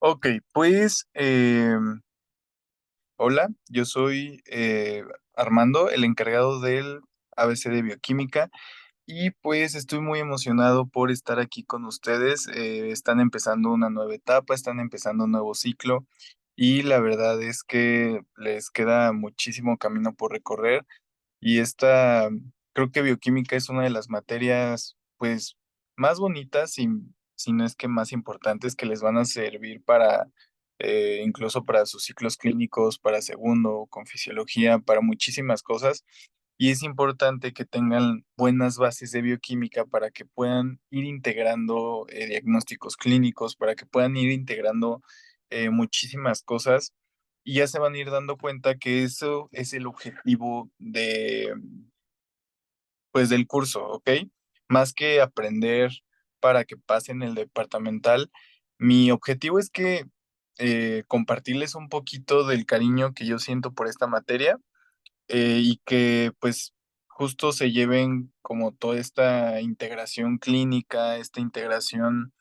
Ok, pues hola, yo soy Armando, el encargado del ABC de Bioquímica y pues estoy muy emocionado por estar aquí con ustedes. Están empezando una nueva etapa, están empezando un nuevo ciclo y la verdad es que les queda muchísimo camino por recorrer. Y creo que bioquímica es una de las materias, pues, más bonitas y, si no es que más importantes que les van a servir para, incluso para sus ciclos clínicos, para segundo, con fisiología, para muchísimas cosas. Y es importante que tengan buenas bases de bioquímica para que puedan ir integrando diagnósticos clínicos, para que puedan ir integrando muchísimas cosas y ya se van a ir dando cuenta que eso es el objetivo pues, del curso, ¿ok? Más que aprender para que pasen el departamental, mi objetivo es que compartirles un poquito del cariño que yo siento por esta materia y que pues justo se lleven como toda esta integración clínica, esta integración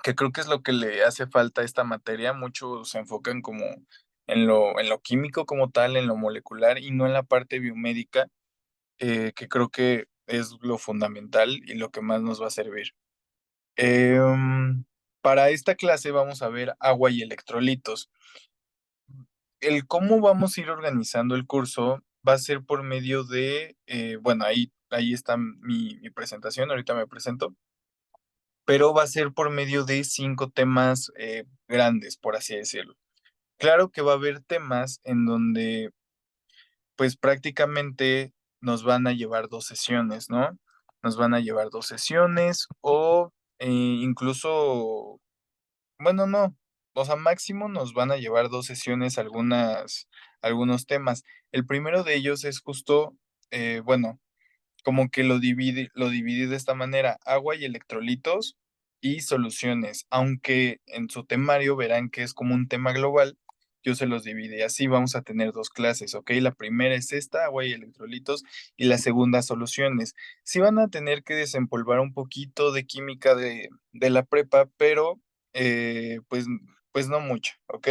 que creo que es lo que le hace falta a esta materia. Muchos se enfocan como en lo químico como tal, en lo molecular y no en la parte biomédica, que creo que es lo fundamental y lo que más nos va a servir. Para esta clase vamos a ver agua y electrolitos. El cómo vamos a ir organizando el curso va a ser por medio bueno, ahí está mi presentación, ahorita me presento, pero va a ser por medio de 5 temas grandes, por así decirlo. Claro que va a haber temas en donde, pues prácticamente nos van a llevar 2 sesiones, ¿no? Nos van a llevar 2 sesiones o incluso, bueno, no, o sea, máximo nos van a llevar 2 sesiones algunos temas. El primero de ellos es justo, bueno, como que lo dividí de esta manera, agua y electrolitos y soluciones, aunque en su temario verán que es como un tema global, yo se los dividí así, vamos a tener 2 clases, ¿ok? La primera es esta, agua y electrolitos, y la segunda, soluciones. Sí van a tener que desempolvar un poquito de química de la prepa, pero pues no mucho, ¿ok?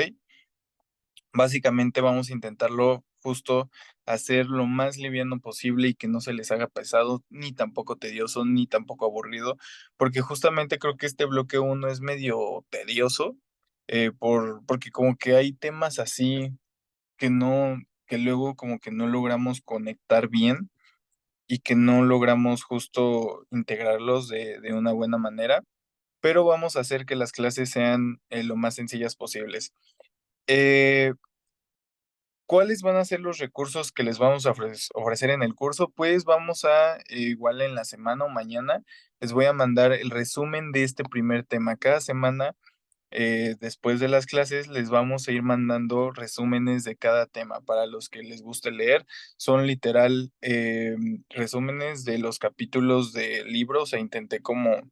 Básicamente vamos a intentarlo justo hacer lo más liviano posible y que no se les haga pesado, ni tampoco tedioso, ni tampoco aburrido, porque justamente creo que este bloque uno es medio tedioso, porque como que hay temas así que no, que luego como que no logramos conectar bien y que no logramos justo integrarlos de una buena manera, pero vamos a hacer que las clases sean lo más sencillas posibles. Eh, ¿Cuáles van a ser los recursos que les vamos a ofrecer en el curso? Pues vamos a, igual en la semana o mañana, les voy a mandar el resumen de este primer tema. Cada semana, después de las clases, les vamos a ir mandando resúmenes de cada tema. Para los que les guste leer, son literal resúmenes de los capítulos del libro. O sea, intenté como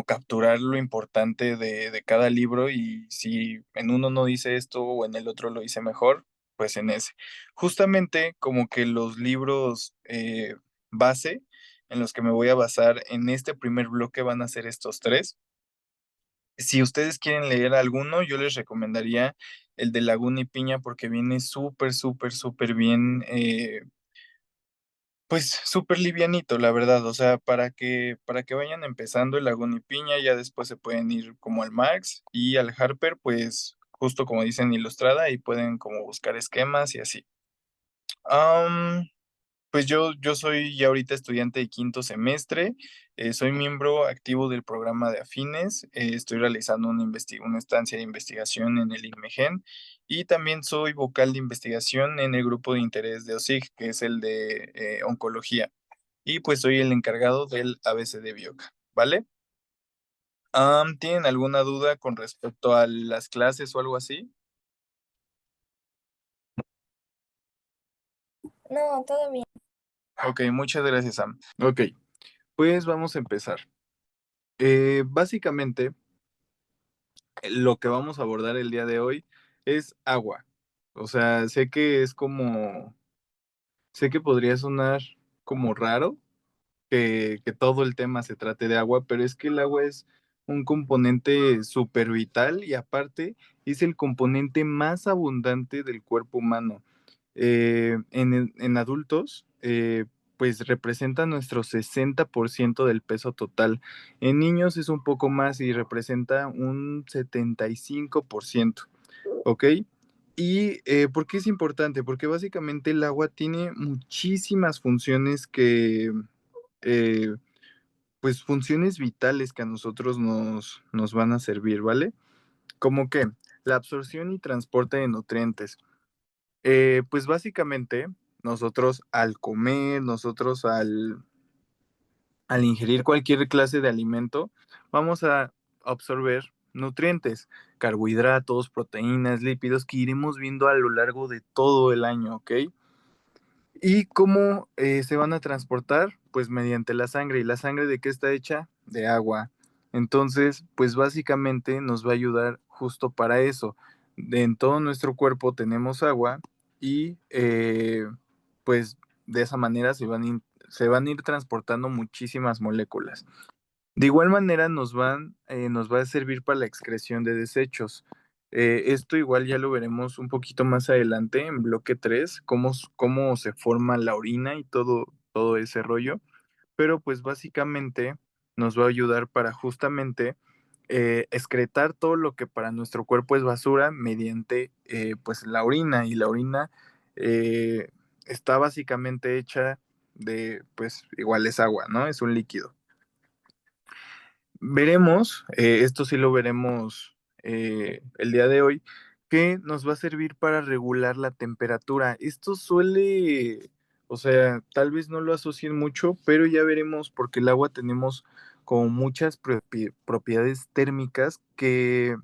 capturar lo importante de cada libro y si en uno no dice esto o en el otro lo hice mejor, pues en ese. Justamente como que los libros base en los que me voy a basar en este primer bloque van a ser estos 3. Si ustedes quieren leer alguno, yo les recomendaría el de Laguna y Piña porque viene súper, súper, súper bien. Pues súper livianito, la verdad, o sea, para que vayan empezando el Laguna y Piña, ya después se pueden ir como al Marx y al Harper, pues justo como dicen Ilustrada, y pueden como buscar esquemas y así. Am, pues yo soy ya ahorita estudiante de quinto semestre, soy miembro activo del programa de Afines, estoy realizando una estancia de investigación en el INMEGEN y también soy vocal de investigación en el grupo de interés de OSIG, que es el de oncología, y pues soy el encargado del ABC de Bioca, ¿vale? ¿Tienen alguna duda con respecto a las clases o algo así? No, todo bien. Ok, muchas gracias, Sam. Ok, pues vamos a empezar. Básicamente, lo que vamos a abordar el día de hoy es agua. O sea, sé que podría sonar como raro que todo el tema se trate de agua, pero es que el agua es un componente súper vital y aparte es el componente más abundante del cuerpo humano. En adultos, pues representa nuestro 60% del peso total. En niños es un poco más y representa un 75%. ¿Ok? ¿Y por qué es importante? Porque básicamente el agua tiene muchísimas funciones eh, pues funciones vitales que a nosotros nos van a servir, ¿vale? Como que la absorción y transporte de nutrientes. Pues básicamente nosotros al comer, nosotros al ingerir cualquier clase de alimento, vamos a absorber nutrientes, carbohidratos, proteínas, lípidos que iremos viendo a lo largo de todo el año, ¿ok? ¿Y cómo se van a transportar? Pues mediante la sangre. ¿Y la sangre de qué está hecha? De agua. Entonces, pues básicamente nos va a ayudar justo para eso. En todo nuestro cuerpo tenemos agua y pues de esa manera se van a ir transportando muchísimas moléculas. De igual manera nos va a servir para la excreción de desechos. Esto igual ya lo veremos un poquito más adelante en bloque 3 cómo se forma la orina y todo ese rollo. Pero pues básicamente nos va a ayudar para justamente excretar todo lo que para nuestro cuerpo es basura mediante pues la orina. Y la orina eh, está básicamente hecha de, pues igual es agua, ¿no? Es un líquido. Veremos, esto sí lo veremos el día de hoy, que nos va a servir para regular la temperatura. Esto suele, o sea, tal vez no lo asocien mucho, pero ya veremos porque el agua tenemos como muchas propiedades térmicas que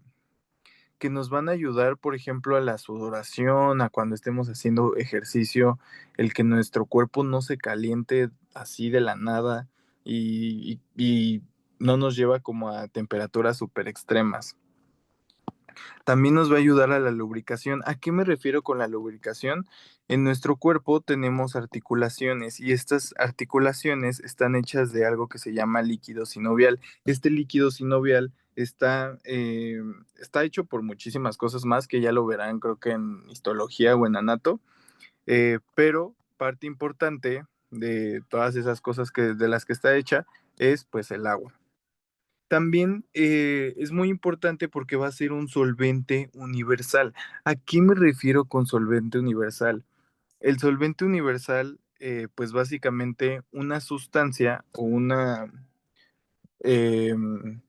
nos van a ayudar, por ejemplo, a la sudoración, a cuando estemos haciendo ejercicio, el que nuestro cuerpo no se caliente así de la nada y no nos lleva como a temperaturas súper extremas. También nos va a ayudar a la lubricación. ¿A qué me refiero con la lubricación? En nuestro cuerpo tenemos articulaciones y estas articulaciones están hechas de algo que se llama líquido sinovial. Este líquido sinovial está hecho por muchísimas cosas más que ya lo verán creo que en histología o en anato, pero parte importante de todas esas cosas de las que está hecha es pues el agua. También es muy importante porque va a ser un solvente universal. ¿A qué me refiero con solvente universal? El solvente universal, pues básicamente una sustancia o em,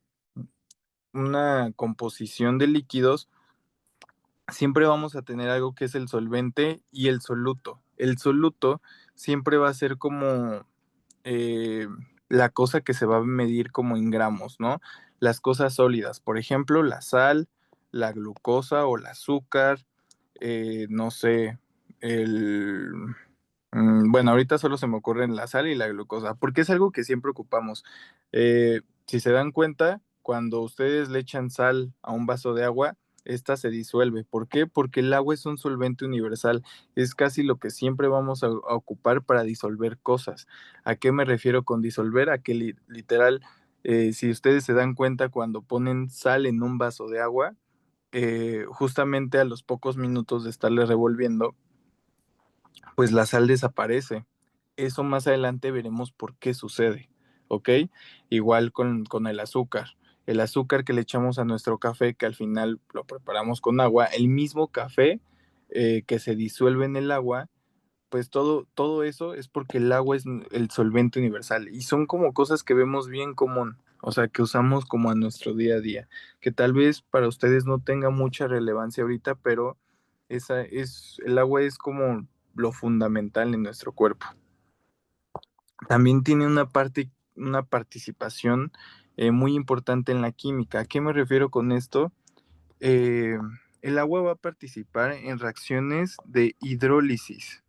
una composición de líquidos, siempre vamos a tener algo que es el solvente y el soluto. El soluto siempre va a ser como eh, la cosa que se va a medir como en gramos, ¿no? Las cosas sólidas, por ejemplo, la sal, la glucosa o el azúcar, no sé, el... bueno, ahorita solo se me ocurren la sal y la glucosa, porque es algo que siempre ocupamos. Si se dan cuenta, cuando ustedes le echan sal a un vaso de agua, esta se disuelve. ¿Por qué? Porque el agua es un solvente universal. Es casi lo que siempre vamos a ocupar para disolver cosas. ¿A qué me refiero con disolver? A que literal, si ustedes se dan cuenta cuando ponen sal en un vaso de agua, justamente a los pocos minutos de estarle revolviendo, pues la sal desaparece. Eso más adelante veremos por qué sucede, ¿ok? Igual con el azúcar. El azúcar que le echamos a nuestro café, que al final lo preparamos con agua, el mismo café que se disuelve en el agua, pues todo eso es porque el agua es el solvente universal y son como cosas que vemos bien común, o sea, que usamos como a nuestro día a día, que tal vez para ustedes no tenga mucha relevancia ahorita, pero el agua es como lo fundamental en nuestro cuerpo. También tiene una participación muy importante en la química. ¿A qué me refiero con esto? Eh, el agua va a participar en reacciones de hidrólisis.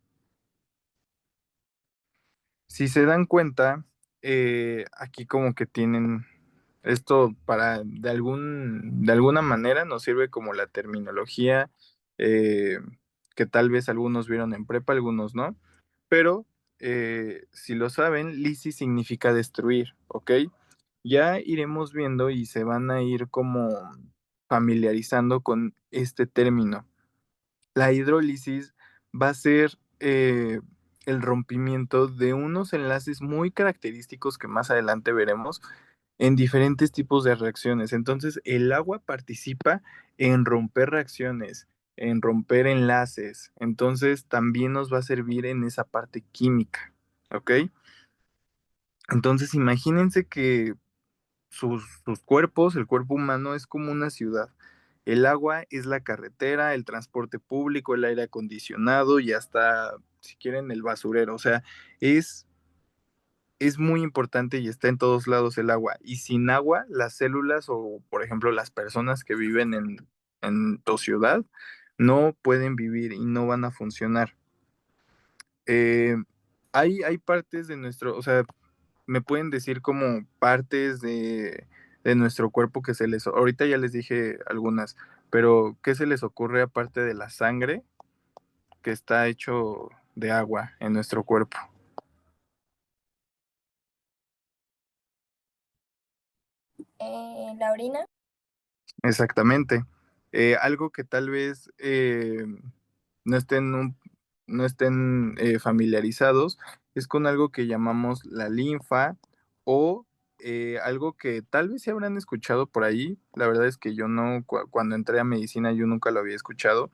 Si se dan cuenta, aquí como que tienen esto para, de alguna manera nos sirve como la terminología eh, que tal vez algunos vieron en prepa, algunos no, pero si lo saben, lisis significa destruir, ¿ok? Ya iremos viendo y se van a ir como familiarizando con este término. La hidrólisis va a ser el rompimiento de unos enlaces muy característicos que más adelante veremos en diferentes tipos de reacciones. Entonces, el agua participa en romper reacciones, en romper enlaces. Entonces, también nos va a servir en esa parte química. ¿Ok? Entonces, imagínense que sus cuerpos, el cuerpo humano es como una ciudad. El agua es la carretera, el transporte público, el aire acondicionado y hasta, si quieren, el basurero. O sea, es, es muy importante y está en todos lados el agua. Y sin agua, las células o, por ejemplo, las personas que viven en tu ciudad no pueden vivir y no van a funcionar. Eh, hay partes de nuestro, o sea, me pueden decir como partes de nuestro cuerpo que se les, ahorita ya les dije algunas, pero ¿qué se les ocurre aparte de la sangre que está hecho de agua en nuestro cuerpo? La orina. Exactamente. Algo que tal vez no estén, no estén familiarizados es con algo que llamamos la linfa o algo que tal vez se habrán escuchado por ahí. La verdad es que yo no, cuando entré a medicina yo nunca lo había escuchado.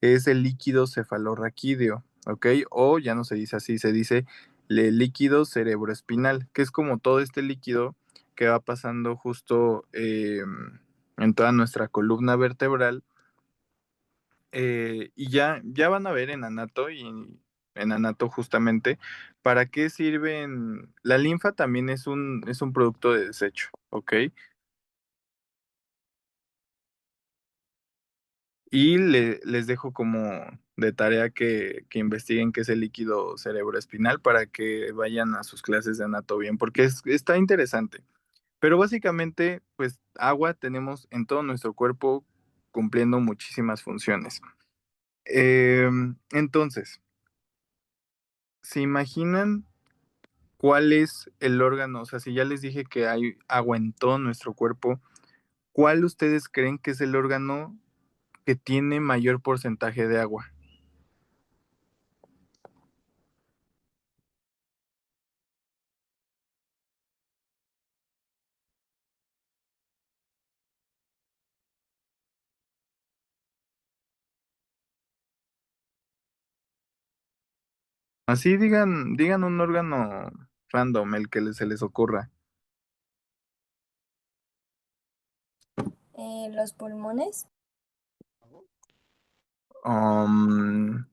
Es el líquido cefalorraquídeo, ¿ok? O ya no se dice así, se dice líquido cerebroespinal, que es como todo este líquido que va pasando justo en toda nuestra columna vertebral. Y ya van a ver en Anato y en Anato justamente para qué sirven. La linfa también es un producto de desecho, ¿ok? Y les dejo como de tarea que investiguen qué es el líquido cerebroespinal para que vayan a sus clases de Anato bien, porque está interesante. Pero básicamente, pues agua tenemos en todo nuestro cuerpo cumpliendo muchísimas funciones. Entonces, ¿se imaginan cuál es el órgano? O sea, si ya les dije que hay agua en todo nuestro cuerpo, ¿cuál ustedes creen que es el órgano que tiene mayor porcentaje de agua? Así digan un órgano random, el que se les ocurra. Los pulmones. Um,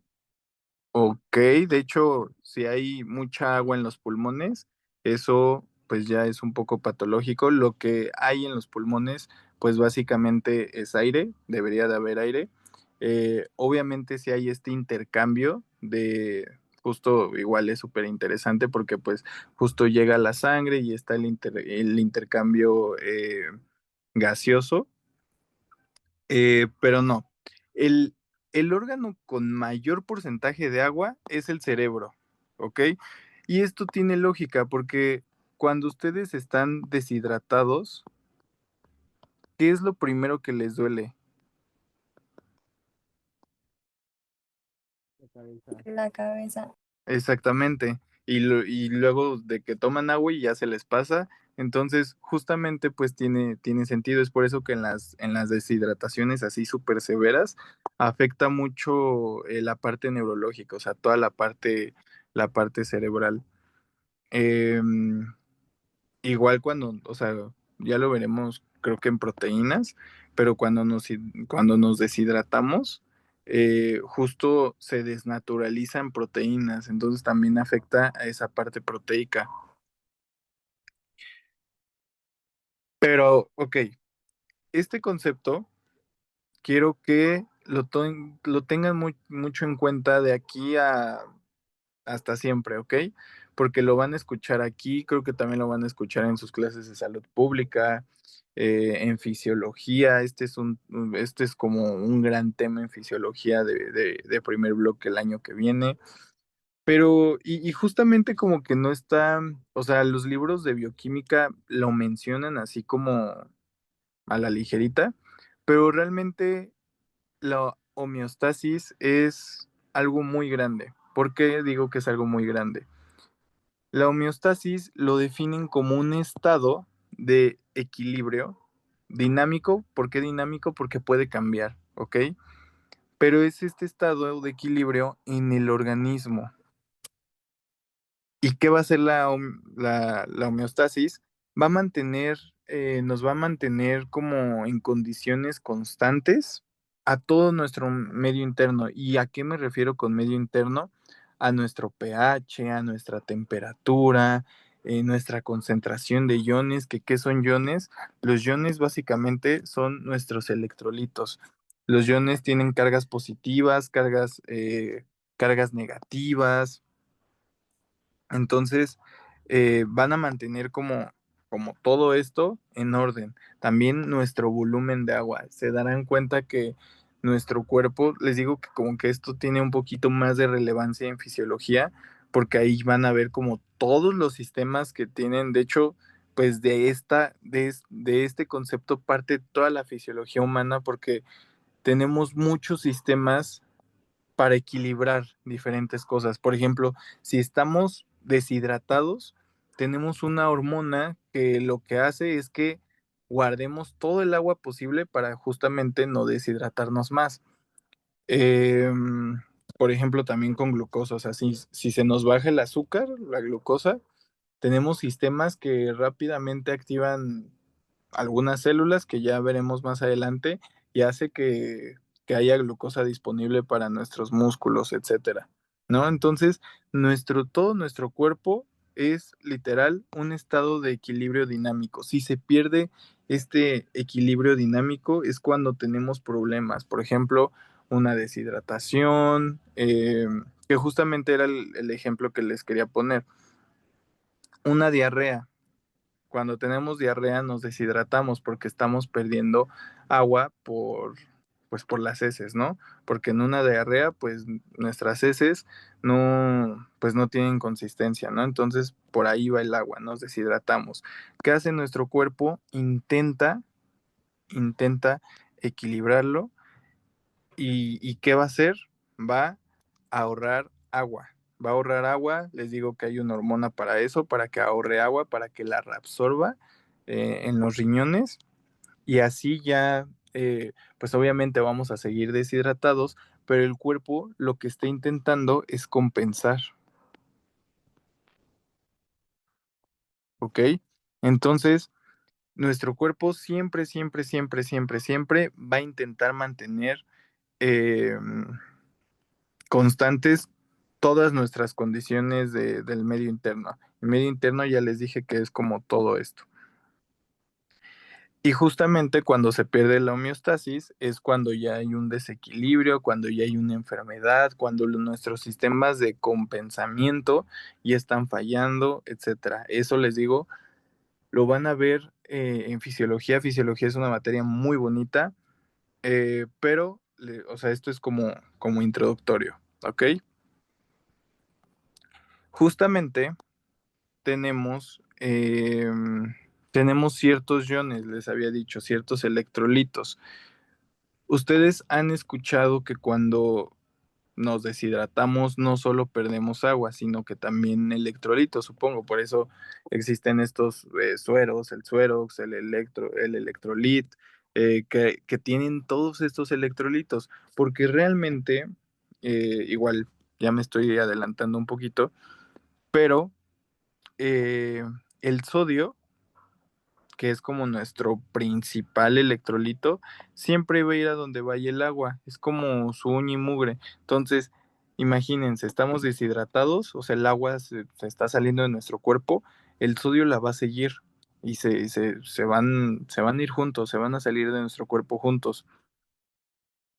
Ok, de hecho, si hay mucha agua en los pulmones, eso pues ya es un poco patológico. Lo que hay en los pulmones, pues básicamente es aire, debería de haber aire. Obviamente si hay este intercambio de, justo igual es súper interesante porque pues justo llega la sangre y está el intercambio gaseoso. Pero no. El, el órgano con mayor porcentaje de agua es el cerebro, ¿ok? Y esto tiene lógica porque cuando ustedes están deshidratados, ¿qué es lo primero que les duele? La cabeza. La cabeza. Exactamente. Y luego de que toman agua y ya se les pasa, entonces justamente pues tiene sentido. Es por eso que en las deshidrataciones así súper severas afecta mucho la parte neurológica, o sea, toda la parte cerebral. Em, Igual cuando, o sea, ya lo veremos, creo que en proteínas, pero cuando nos deshidratamos, justo se desnaturalizan proteínas, entonces también afecta a esa parte proteica. Pero, ok, este concepto quiero que lo tengan mucho en cuenta de aquí a hasta siempre, ¿ok? Porque lo van a escuchar aquí, creo que también lo van a escuchar en sus clases de salud pública, en fisiología. Este es como un gran tema en fisiología de primer bloque el año que viene. Pero, y justamente como que no está, o sea, los libros de bioquímica lo mencionan así como a la ligerita, pero realmente la homeostasis es algo muy grande. ¿Por qué digo que es algo muy grande? La homeostasis lo definen como un estado de equilibrio dinámico. ¿Por qué dinámico? Porque puede cambiar, ¿ok? Pero es este estado de equilibrio en el organismo. ¿Y qué va a hacer la homeostasis? Va a mantener, nos va a mantener como en condiciones constantes a todo nuestro medio interno. ¿Y a qué me refiero con medio interno? A nuestro pH, a nuestra temperatura, nuestra concentración de iones. ¿Qué son iones? Los iones básicamente son nuestros electrolitos. Los iones tienen cargas positivas, cargas negativas. Entonces, van a mantener como todo esto en orden. También nuestro volumen de agua. Se darán cuenta que nuestro cuerpo, les digo que como que esto tiene un poquito más de relevancia en fisiología, porque ahí van a ver como todos los sistemas que tienen. De hecho, pues de este concepto parte toda la fisiología humana, porque tenemos muchos sistemas para equilibrar diferentes cosas. Por ejemplo, si estamos deshidratados, tenemos una hormona que lo que hace es que guardemos todo el agua posible para justamente no deshidratarnos más. Por ejemplo, también con glucosa, o sea, si se nos baja el azúcar, la glucosa, tenemos sistemas que rápidamente activan algunas células que ya veremos más adelante y hace que haya glucosa disponible para nuestros músculos, etcétera, ¿no? Entonces, todo nuestro cuerpo es literal un estado de equilibrio dinámico. Si se pierde este equilibrio dinámico es cuando tenemos problemas. Por ejemplo, una deshidratación, que justamente era el ejemplo que les quería poner. Una diarrea. Cuando tenemos diarrea nos deshidratamos porque estamos perdiendo agua pues por las heces, ¿no? Porque en una diarrea, pues nuestras heces pues no tienen consistencia, ¿no? Entonces por ahí va el agua, nos deshidratamos. ¿Qué hace nuestro cuerpo? Intenta equilibrarlo y ¿qué va a hacer? Va a ahorrar agua. Va a ahorrar agua, les digo que hay una hormona para eso, para que ahorre agua, para que la reabsorba en los riñones y así ya, pues obviamente vamos a seguir deshidratados, pero el cuerpo lo que está intentando es compensar, ¿ok? Entonces, nuestro cuerpo siempre, siempre, siempre, siempre, siempre va a intentar mantener eh, constantes todas nuestras condiciones del medio interno. El medio interno ya les dije que es como todo esto. Y justamente cuando se pierde la homeostasis es cuando ya hay un desequilibrio, cuando ya hay una enfermedad, cuando nuestros sistemas de compensamiento ya están fallando, etcétera. Eso les digo, lo van a ver en fisiología. Fisiología es una materia muy bonita, pero, o sea, esto es como introductorio, ¿ok? Justamente tenemos ciertos iones, les había dicho, ciertos electrolitos. Ustedes han escuchado que cuando nos deshidratamos no solo perdemos agua, sino que también electrolitos, supongo. Por eso existen estos sueros, el suerox, el electrolit, que tienen todos estos electrolitos, porque realmente, igual ya me estoy adelantando un poquito, pero eh, el sodio, que es como nuestro principal electrolito, siempre va a ir a donde vaya el agua, es como su uña y mugre. Entonces, imagínense, estamos deshidratados, o sea, el agua se está saliendo de nuestro cuerpo, el sodio la va a seguir y se van a ir juntos, se van a salir de nuestro cuerpo juntos.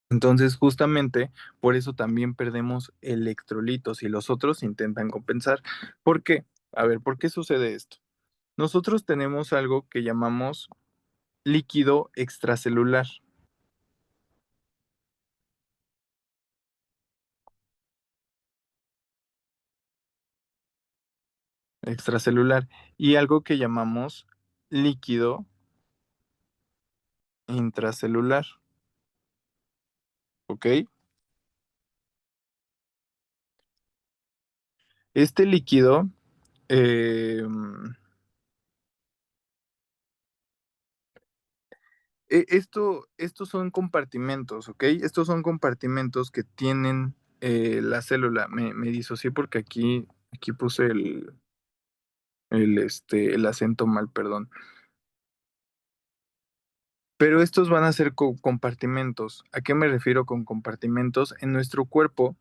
Entonces, justamente por eso también perdemos electrolitos y los otros intentan compensar. ¿Por qué? A ver, ¿por qué sucede esto? Nosotros tenemos algo que llamamos líquido extracelular. extracelular, y algo que llamamos líquido intracelular, ¿ok? Este líquido, eh, estos son compartimentos, ¿ok? Estos son compartimentos que tienen la célula. Me disocié porque aquí puse el acento mal, perdón. Pero estos van a ser compartimentos. ¿A qué me refiero con compartimentos? En nuestro cuerpo,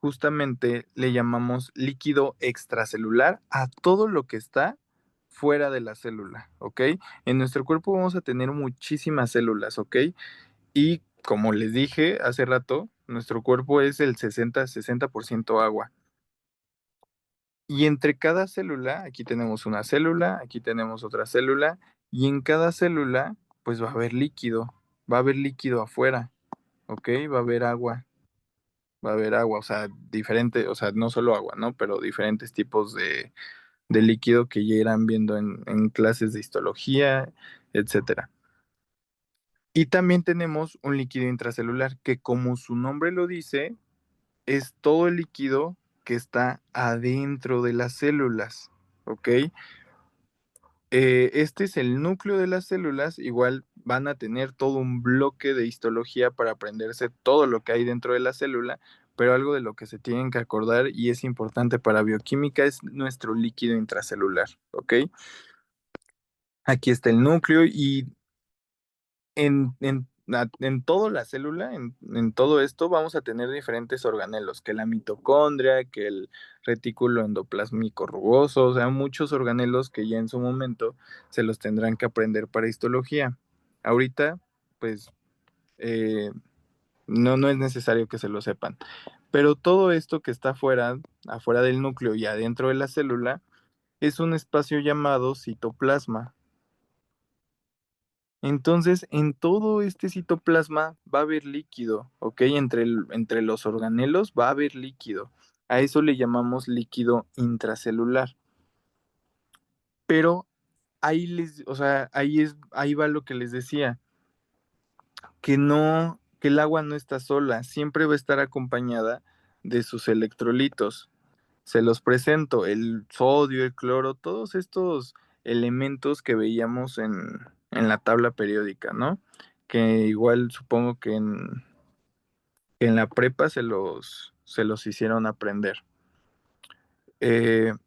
justamente le llamamos líquido extracelular a todo lo que está fuera de la célula, ¿ok? En nuestro cuerpo vamos a tener muchísimas células, ¿ok? Y como les dije hace rato, nuestro cuerpo es el 60% agua. Y entre cada célula, aquí tenemos una célula, aquí tenemos otra célula, y en cada célula, pues va a haber líquido afuera, ¿ok? Va a haber agua, o sea, diferente, o sea, no solo agua, ¿no? Pero diferentes tipos de líquido que ya irán viendo en clases de histología, etcétera. Y también tenemos un líquido intracelular que, como su nombre lo dice, es todo el líquido que está adentro de las células, ¿ok? Este es el núcleo de las células, igual van a tener todo un bloque de histología para aprenderse todo lo que hay dentro de la célula, pero algo de lo que se tienen que acordar y es importante para bioquímica es nuestro líquido intracelular, ¿ok? Aquí está el núcleo y en toda la célula, en todo esto, vamos a tener diferentes organelos, que la mitocondria, que el retículo endoplásmico rugoso, o sea, muchos organelos que ya en su momento se los tendrán que aprender para histología. Ahorita, pues, no es necesario que se lo sepan. Pero todo esto que está afuera del núcleo y adentro de la célula, es un espacio llamado citoplasma. Entonces, en todo este citoplasma va a haber líquido, ¿ok? Entre los organelos va a haber líquido. A eso le llamamos líquido intracelular. Pero o sea, ahí va lo que les decía, que el agua no está sola, siempre va a estar acompañada de sus electrolitos. Se los presento, el sodio, el cloro, todos estos elementos que veíamos en la tabla periódica, ¿no? Que igual supongo que en la prepa se los hicieron aprender.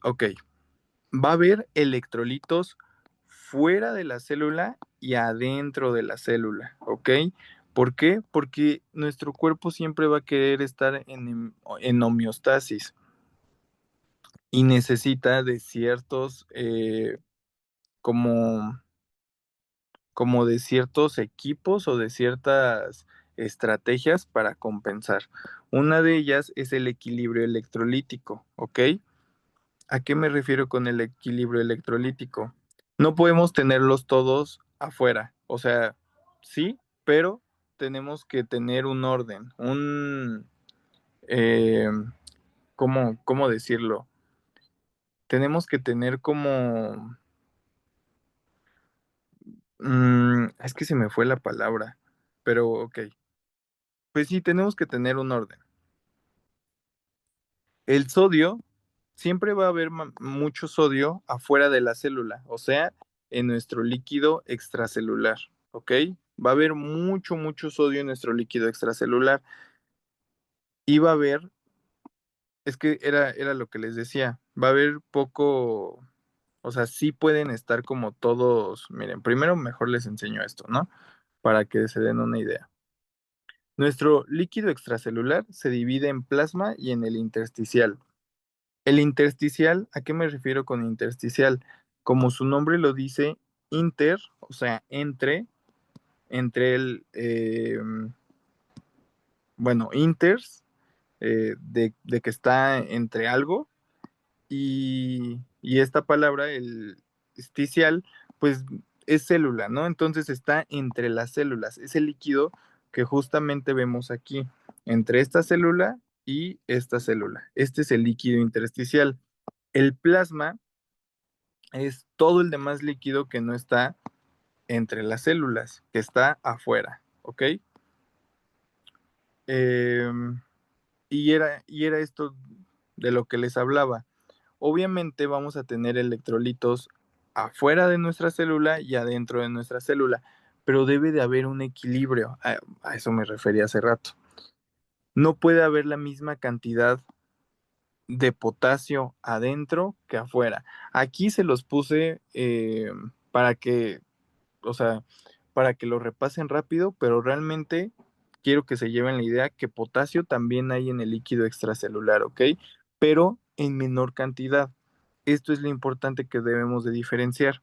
Ok, va a haber electrolitos fuera de la célula y adentro de la célula, ¿ok? ¿Por qué? Porque nuestro cuerpo siempre va a querer estar en homeostasis y necesita de ciertos como, como de ciertos equipos o de ciertas estrategias para compensar. Una de ellas es el equilibrio electrolítico, ¿ok? ¿A qué me refiero con el equilibrio electrolítico? No podemos tenerlos todos afuera, o sea, sí, pero tenemos que tener un orden, eh, ¿cómo decirlo? Tenemos que tener como, es que se me fue la palabra, pero ok. Pues sí, tenemos que tener un orden. El sodio, siempre va a haber mucho sodio afuera de la célula, o sea, en nuestro líquido extracelular, ¿ok? Va a haber mucho sodio en nuestro líquido extracelular y va a haber, es que era lo que les decía, va a haber poco, o sea, sí pueden estar como todos, miren, primero mejor les enseño esto, ¿no? Para que se den una idea. Nuestro líquido extracelular se divide en plasma y en el intersticial. El intersticial, ¿a qué me refiero con intersticial? Como su nombre lo dice, inter, o sea, entre bueno, inters, de que está entre algo, y esta palabra, el esticial, pues es célula, ¿no? Entonces está entre las células, es el líquido que justamente vemos aquí, entre esta célula y esta célula. Este es el líquido intersticial. El plasma es todo el demás líquido que no está entre las células, que está afuera, ¿ok? Em, y era esto de lo que les hablaba. Obviamente vamos a tener electrolitos afuera de nuestra célula y adentro de nuestra célula, pero debe de haber un equilibrio. A eso me refería hace rato. No puede haber la misma cantidad de potasio adentro que afuera. Aquí se los puse para que, o sea, para que lo repasen rápido, pero realmente quiero que se lleven la idea que potasio también hay en el líquido extracelular, ¿ok? Pero en menor cantidad. Esto es lo importante que debemos de diferenciar,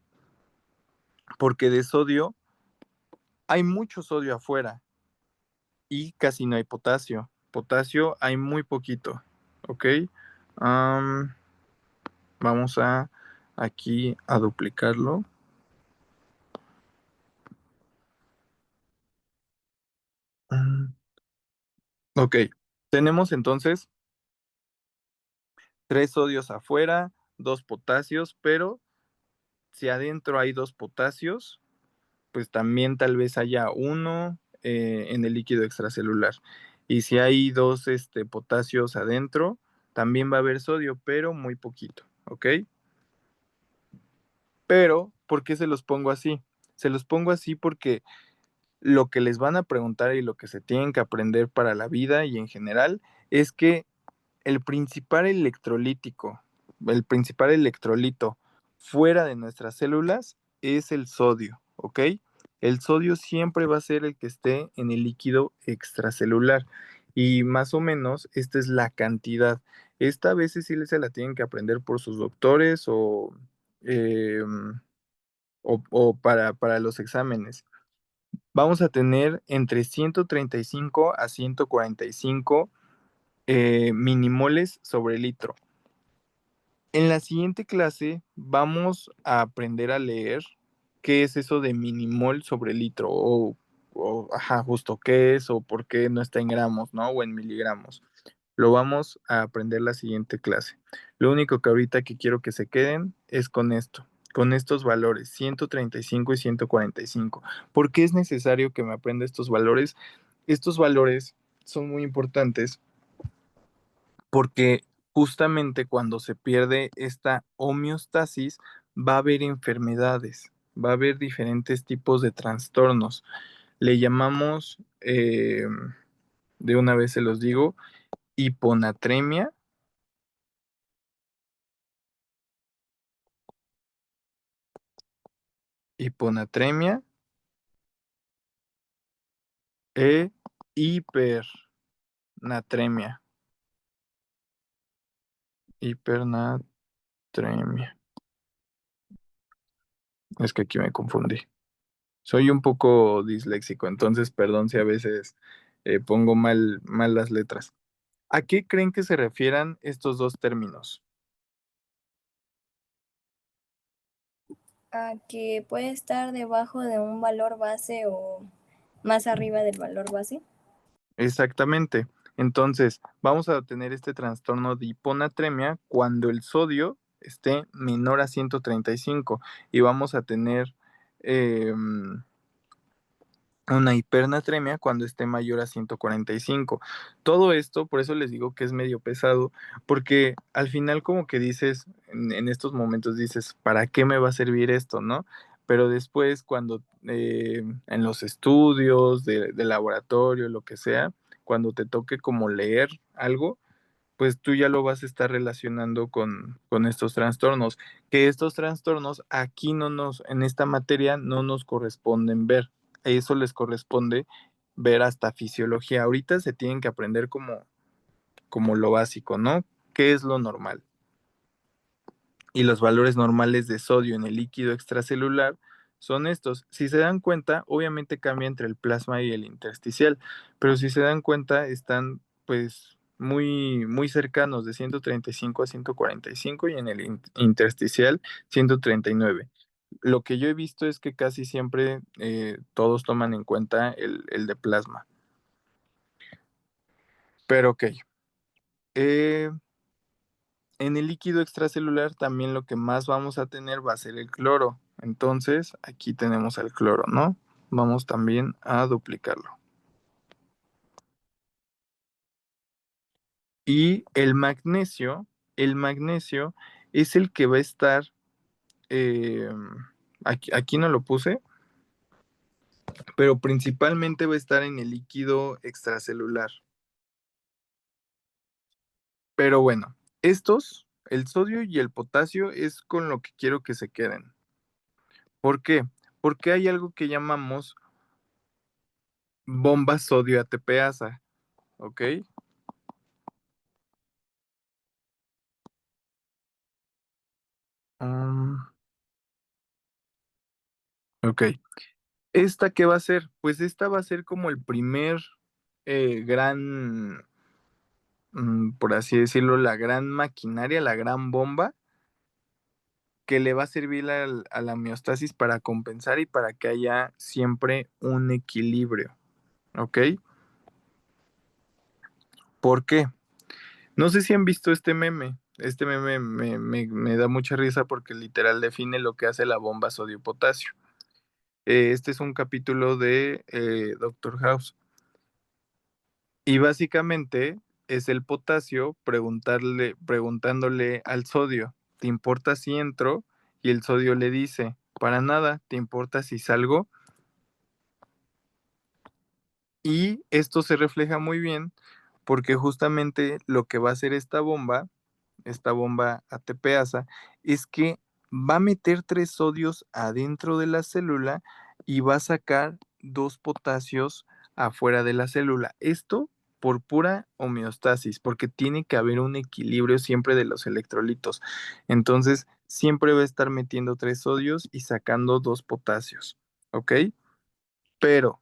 porque de sodio hay mucho sodio afuera y casi no hay potasio. Potasio hay muy poquito, ¿ok? Am, vamos a aquí a duplicarlo. Mm, Ok, tenemos entonces tres sodios afuera, dos potasios, pero si adentro hay dos potasios, pues también tal vez haya uno en el líquido extracelular. Y si hay dos potasios adentro, también va a haber sodio, pero muy poquito, ¿ok? Pero, ¿por qué se los pongo así? Se los pongo así porque lo que les van a preguntar y lo que se tienen que aprender para la vida y en general es que el principal electrolítico, el principal electrolito fuera de nuestras células es el sodio, ¿ok? El sodio siempre va a ser el que esté en el líquido extracelular y más o menos esta es la cantidad. Esta a veces sí se la tienen que aprender por sus doctores eh, o para los exámenes. Vamos a tener entre 135 a 145 minimoles sobre litro. En la siguiente clase vamos a aprender a leer qué es eso de minimol sobre litro ajá, justo qué es o por qué no está en gramos, ¿no? O en miligramos. Lo vamos a aprender la siguiente clase. Lo único que ahorita que quiero que se queden es con esto, con estos valores, 135 y 145. ¿Por qué es necesario que me aprenda estos valores? Estos valores son muy importantes porque justamente cuando se pierde esta homeostasis va a haber enfermedades, va a haber diferentes tipos de trastornos. Le llamamos, de una vez se los digo, hiponatremia, hiponatremia e hipernatremia, hipernatremia. Es que aquí me confundí. Soy un poco disléxico, entonces perdón si a veces pongo mal las letras. ¿A qué creen que se refieran estos dos términos? A que puede estar debajo de un valor base o más arriba del valor base. Exactamente. Entonces, vamos a tener este trastorno de hiponatremia cuando el sodio esté menor a 135 y vamos a tener una hipernatremia cuando esté mayor a 145. Todo esto, por eso les digo que es medio pesado, porque al final como que dices, en estos momentos dices, ¿para qué me va a servir esto, no? Pero después cuando en los estudios de laboratorio, lo que sea, cuando te toque como leer algo, pues tú ya lo vas a estar relacionando con estos trastornos, que estos trastornos aquí en esta materia no nos corresponden ver, a eso les corresponde ver hasta fisiología. Ahorita se tienen que aprender como lo básico, ¿no? ¿Qué es lo normal? Y los valores normales de sodio en el líquido extracelular son estos. Si se dan cuenta, obviamente cambia entre el plasma y el intersticial, pero si se dan cuenta, están pues muy cercanos de 135 a 145 y en el intersticial 139. Lo que yo he visto es que casi siempre todos toman en cuenta el de plasma. Pero ok, eh, en el líquido extracelular también lo que más vamos a tener va a ser el cloro. Entonces, aquí tenemos el cloro, ¿no? Vamos también a duplicarlo. Y el magnesio es el que va a estar, eh, aquí no lo puse, pero principalmente va a estar en el líquido extracelular. Pero bueno, estos, el sodio y el potasio, es con lo que quiero que se queden. ¿Por qué? Porque hay algo que llamamos bomba sodio ATPasa, ¿ok? Mm, ok. ¿Esta qué va a ser? Pues esta va a ser como el primer gran, por así decirlo, la gran maquinaria, la gran bomba que le va a servir a la homeostasis para compensar y para que haya siempre un equilibrio, ¿ok? ¿Por qué? No sé si han visto este meme. Este meme me da mucha risa porque literal define lo que hace la bomba sodio-potasio. Este es un capítulo de Doctor House. Y básicamente es el potasio preguntándole al sodio, ¿te importa si entro? Y el sodio le dice, para nada, ¿te importa si salgo? Y esto se refleja muy bien porque justamente lo que va a hacer esta bomba ATPasa, es que va a meter 3 sodios adentro de la célula y va a sacar 2 potasios afuera de la célula. Esto por pura homeostasis, porque tiene que haber un equilibrio siempre de los electrolitos. Entonces, siempre va a estar metiendo 3 sodios y sacando 2 potasios. ¿Ok? Pero,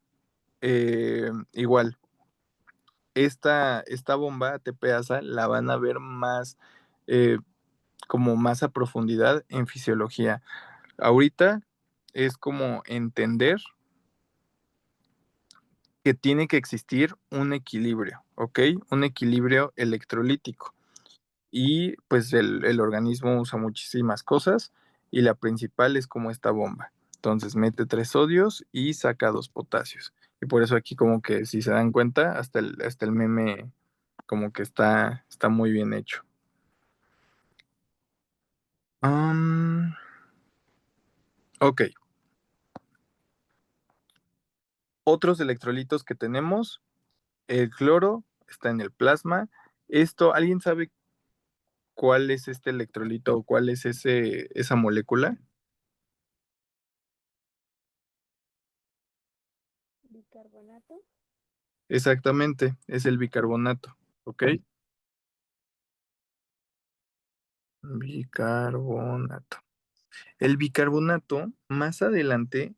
igual, esta bomba ATPasa la van a ver más, eh, como más a profundidad en fisiología. Ahorita es como entender que tiene que existir un equilibrio, ¿ok? Un equilibrio electrolítico. Y pues el organismo usa muchísimas cosas y la principal es como esta bomba. Entonces mete 3 sodios y saca 2 potasios. Y por eso aquí como que si se dan cuenta, hasta el meme como que está muy bien hecho. Am, ok, otros electrolitos que tenemos. El cloro está en el plasma. ¿Alguien sabe cuál es este electrolito o cuál es esa molécula? Bicarbonato. Exactamente, es el bicarbonato, ¿ok? Bicarbonato. El bicarbonato, más adelante,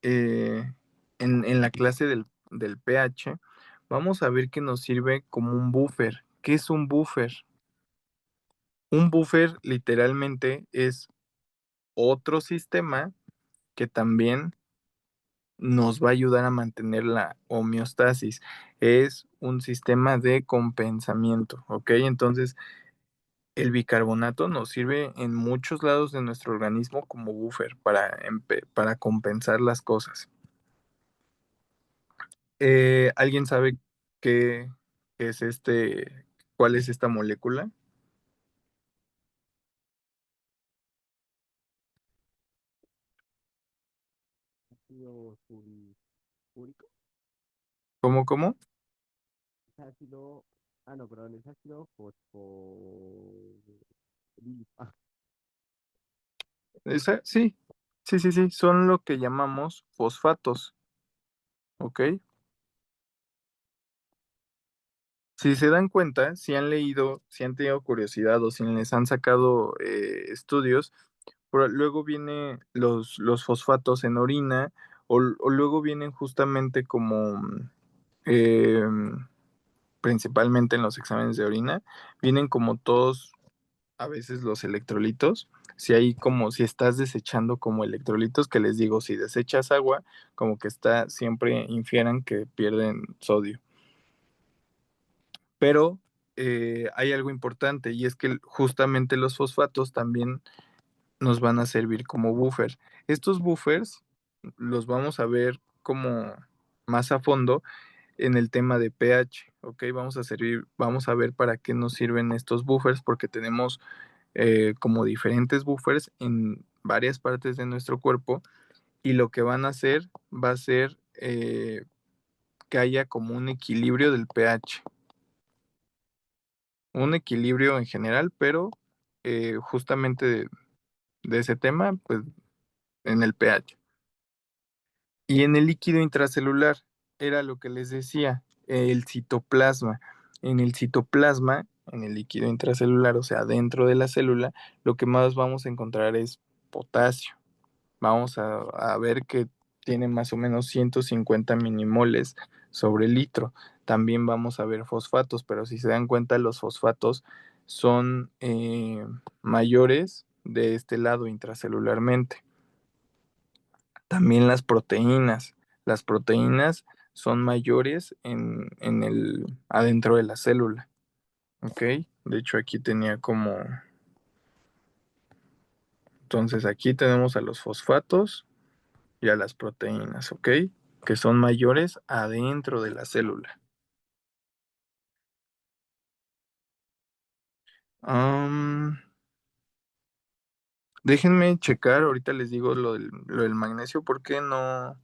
eh, en la clase del pH, vamos a ver que nos sirve como un buffer. ¿Qué es un buffer? Un buffer literalmente es otro sistema que también nos va a ayudar a mantener la homeostasis. Es un sistema de compensamiento, ¿ok? Entonces, el bicarbonato nos sirve en muchos lados de nuestro organismo como buffer para compensar las cosas. ¿Alguien sabe qué, qué es cuál es esta molécula? Ácido sulfúrico, ¿Cómo, cómo? es ácido, no, perdón, es ácido fosforílico. Sí, sí, sí, sí, son lo que llamamos fosfatos, ¿ok? Si se dan cuenta, si han leído, si han tenido curiosidad o si les han sacado estudios, luego vienen los fosfatos en orina o luego vienen justamente como, eh, principalmente en los exámenes de orina, vienen como todos, a veces los electrolitos. Si hay como, si estás desechando como electrolitos, que les digo, si desechas agua, como que siempre infieran que pierden sodio. Pero hay algo importante y es que justamente los fosfatos también nos van a servir como buffer. Estos buffers los vamos a ver como más a fondo en el tema de pH, ¿ok? Vamos a ver para qué nos sirven estos buffers porque tenemos como diferentes buffers en varias partes de nuestro cuerpo y lo que van a hacer va a ser que haya como un equilibrio del pH, un equilibrio en general, pero justamente de ese tema, pues en el pH. Y en el líquido intracelular, era lo que les decía, el citoplasma. En el citoplasma, en el líquido intracelular, o sea, dentro de la célula, lo que más vamos a encontrar es potasio. Vamos a ver que tiene más o menos 150 minimoles sobre el litro. También vamos a ver fosfatos, pero si se dan cuenta, los fosfatos son mayores de este lado intracelularmente. También las proteínas. Las proteínas son mayores en el adentro de la célula. ¿Ok? De hecho, aquí tenía como. Entonces, aquí tenemos a los fosfatos y a las proteínas, ¿ok? Que son mayores adentro de la célula. Am, déjenme checar, ahorita les digo lo del magnesio porque no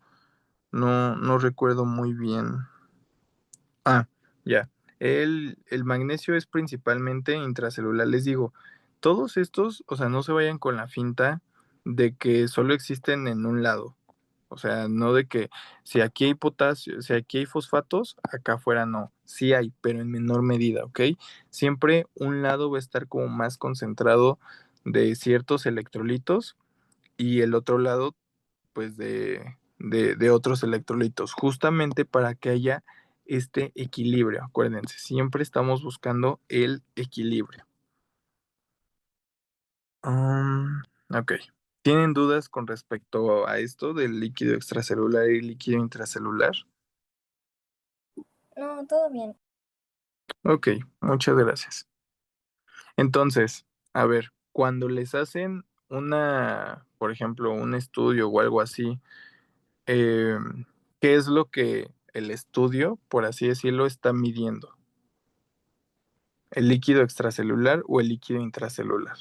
recuerdo muy bien. Ah, ya. El magnesio es principalmente intracelular. Les digo, todos estos, o sea, no se vayan con la finta de que solo existen en un lado. O sea, no de que si aquí hay potasio, si aquí hay fosfatos, acá afuera no. Sí hay, pero en menor medida, ¿ok? Siempre un lado va a estar como más concentrado de ciertos electrolitos y el otro lado, pues, de otros electrolitos, justamente para que haya este equilibrio. Acuérdense, siempre estamos buscando el equilibrio. Ok. ¿Tienen dudas con respecto a esto del líquido extracelular y líquido intracelular? No, todo bien. Ok, muchas gracias. Entonces, a ver, cuando les hacen por ejemplo, un estudio o algo así, eh, ¿qué es lo que el estudio, por así decirlo, está midiendo? ¿El líquido extracelular o el líquido intracelular?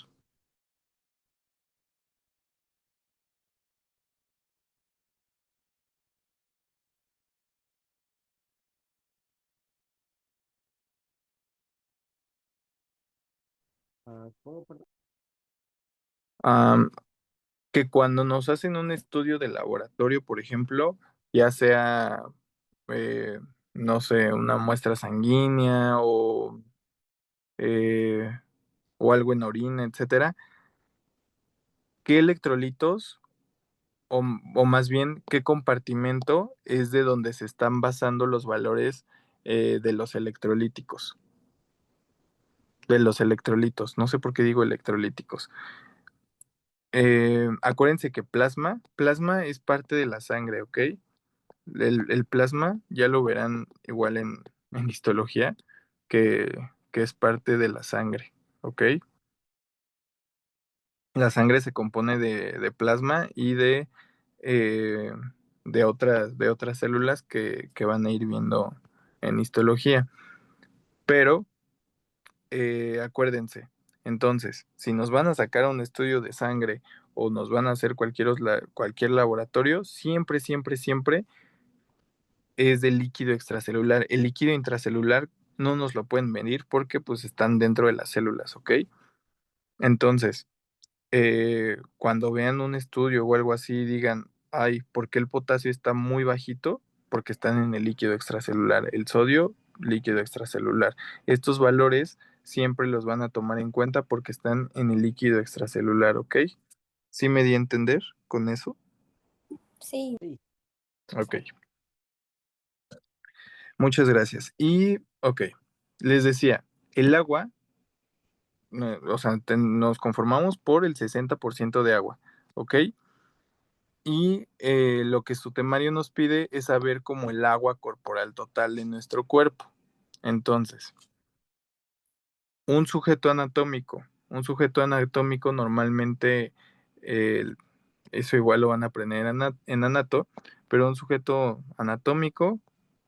¿Cómo, perdón? Am, que cuando nos hacen un estudio de laboratorio, por ejemplo, ya sea, eh, no sé, una muestra sanguínea eh, o algo en orina, etcétera, ¿qué electrolitos o más bien qué compartimento es de donde se están basando los valores de los electrolíticos? De los electrolitos, no sé por qué digo electrolíticos. Acuérdense que plasma es parte de la sangre, ¿ok? El plasma ya lo verán igual en histología, que es parte de la sangre, ¿ok? La sangre se compone de plasma y eh, de otras células que van a ir viendo en histología. Pero acuérdense, entonces, si nos van a sacar un estudio de sangre o nos van a hacer cualquier laboratorio, siempre, siempre, siempre es del líquido extracelular. El líquido intracelular no nos lo pueden medir porque pues están dentro de las células, ¿ok? Entonces, cuando vean un estudio o algo así, digan, ay, ¿por qué el potasio está muy bajito? Porque están en el líquido extracelular. El sodio, líquido extracelular. Estos valores siempre los van a tomar en cuenta porque están en el líquido extracelular, ¿ok? ¿Sí me di a entender con eso? Sí, Sí. Ok, muchas gracias. Y, ok, les decía, el agua, o sea, nos conformamos por el 60% de agua, ¿ok? Y lo que su temario nos pide es saber como el agua corporal total de nuestro cuerpo. Entonces, un sujeto anatómico. Un sujeto anatómico normalmente, eh, eso igual lo van a aprender en anato, pero un sujeto anatómico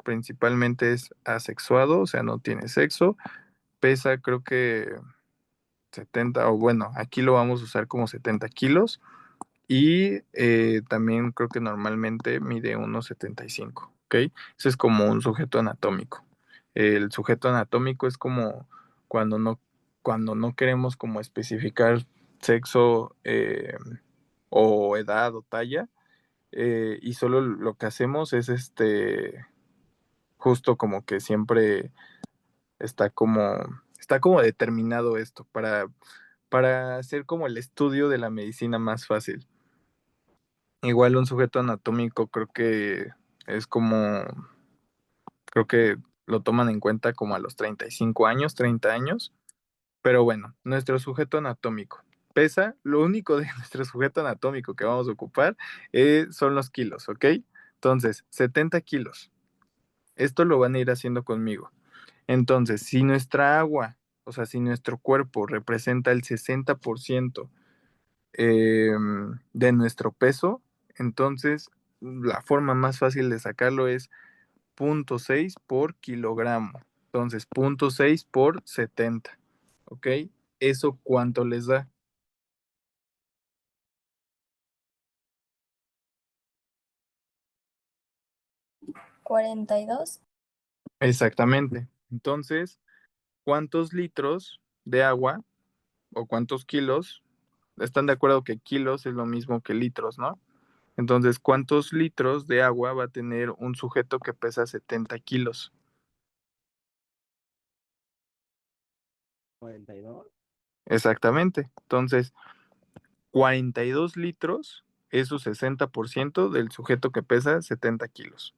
principalmente es asexuado, o sea, no tiene sexo, pesa creo que 70, o bueno, aquí lo vamos a usar como 70 kilos, y también creo que normalmente mide unos 75, ¿ok? Ese es como un sujeto anatómico. El sujeto anatómico es como cuando no, cuando no queremos como especificar sexo, o edad o talla, y solo lo que hacemos es justo como que siempre está como, está como determinado esto para hacer como el estudio de la medicina más fácil. Igual un sujeto anatómico es como, creo que lo toman en cuenta como a los 35 años, 30 años, pero bueno, nuestro sujeto anatómico pesa, lo único de nuestro sujeto anatómico que vamos a ocupar son los kilos, ¿ok? Entonces, 70 kilos. Esto lo van a ir haciendo conmigo. Entonces, si nuestra agua, o sea, si nuestro cuerpo representa el 60% de nuestro peso, entonces la forma más fácil de sacarlo es 0,6 por kilogramo. Entonces, 0,6 por 70. ¿Ok? ¿Eso cuánto les da? 42. Exactamente. Entonces, ¿cuántos litros de agua o cuántos kilos? ¿Están de acuerdo que kilos es lo mismo que litros, no? Entonces, ¿cuántos litros de agua va a tener un sujeto que pesa 70 kilos? 42. Exactamente. Entonces, 42 litros es su 60% del sujeto que pesa 70 kilos.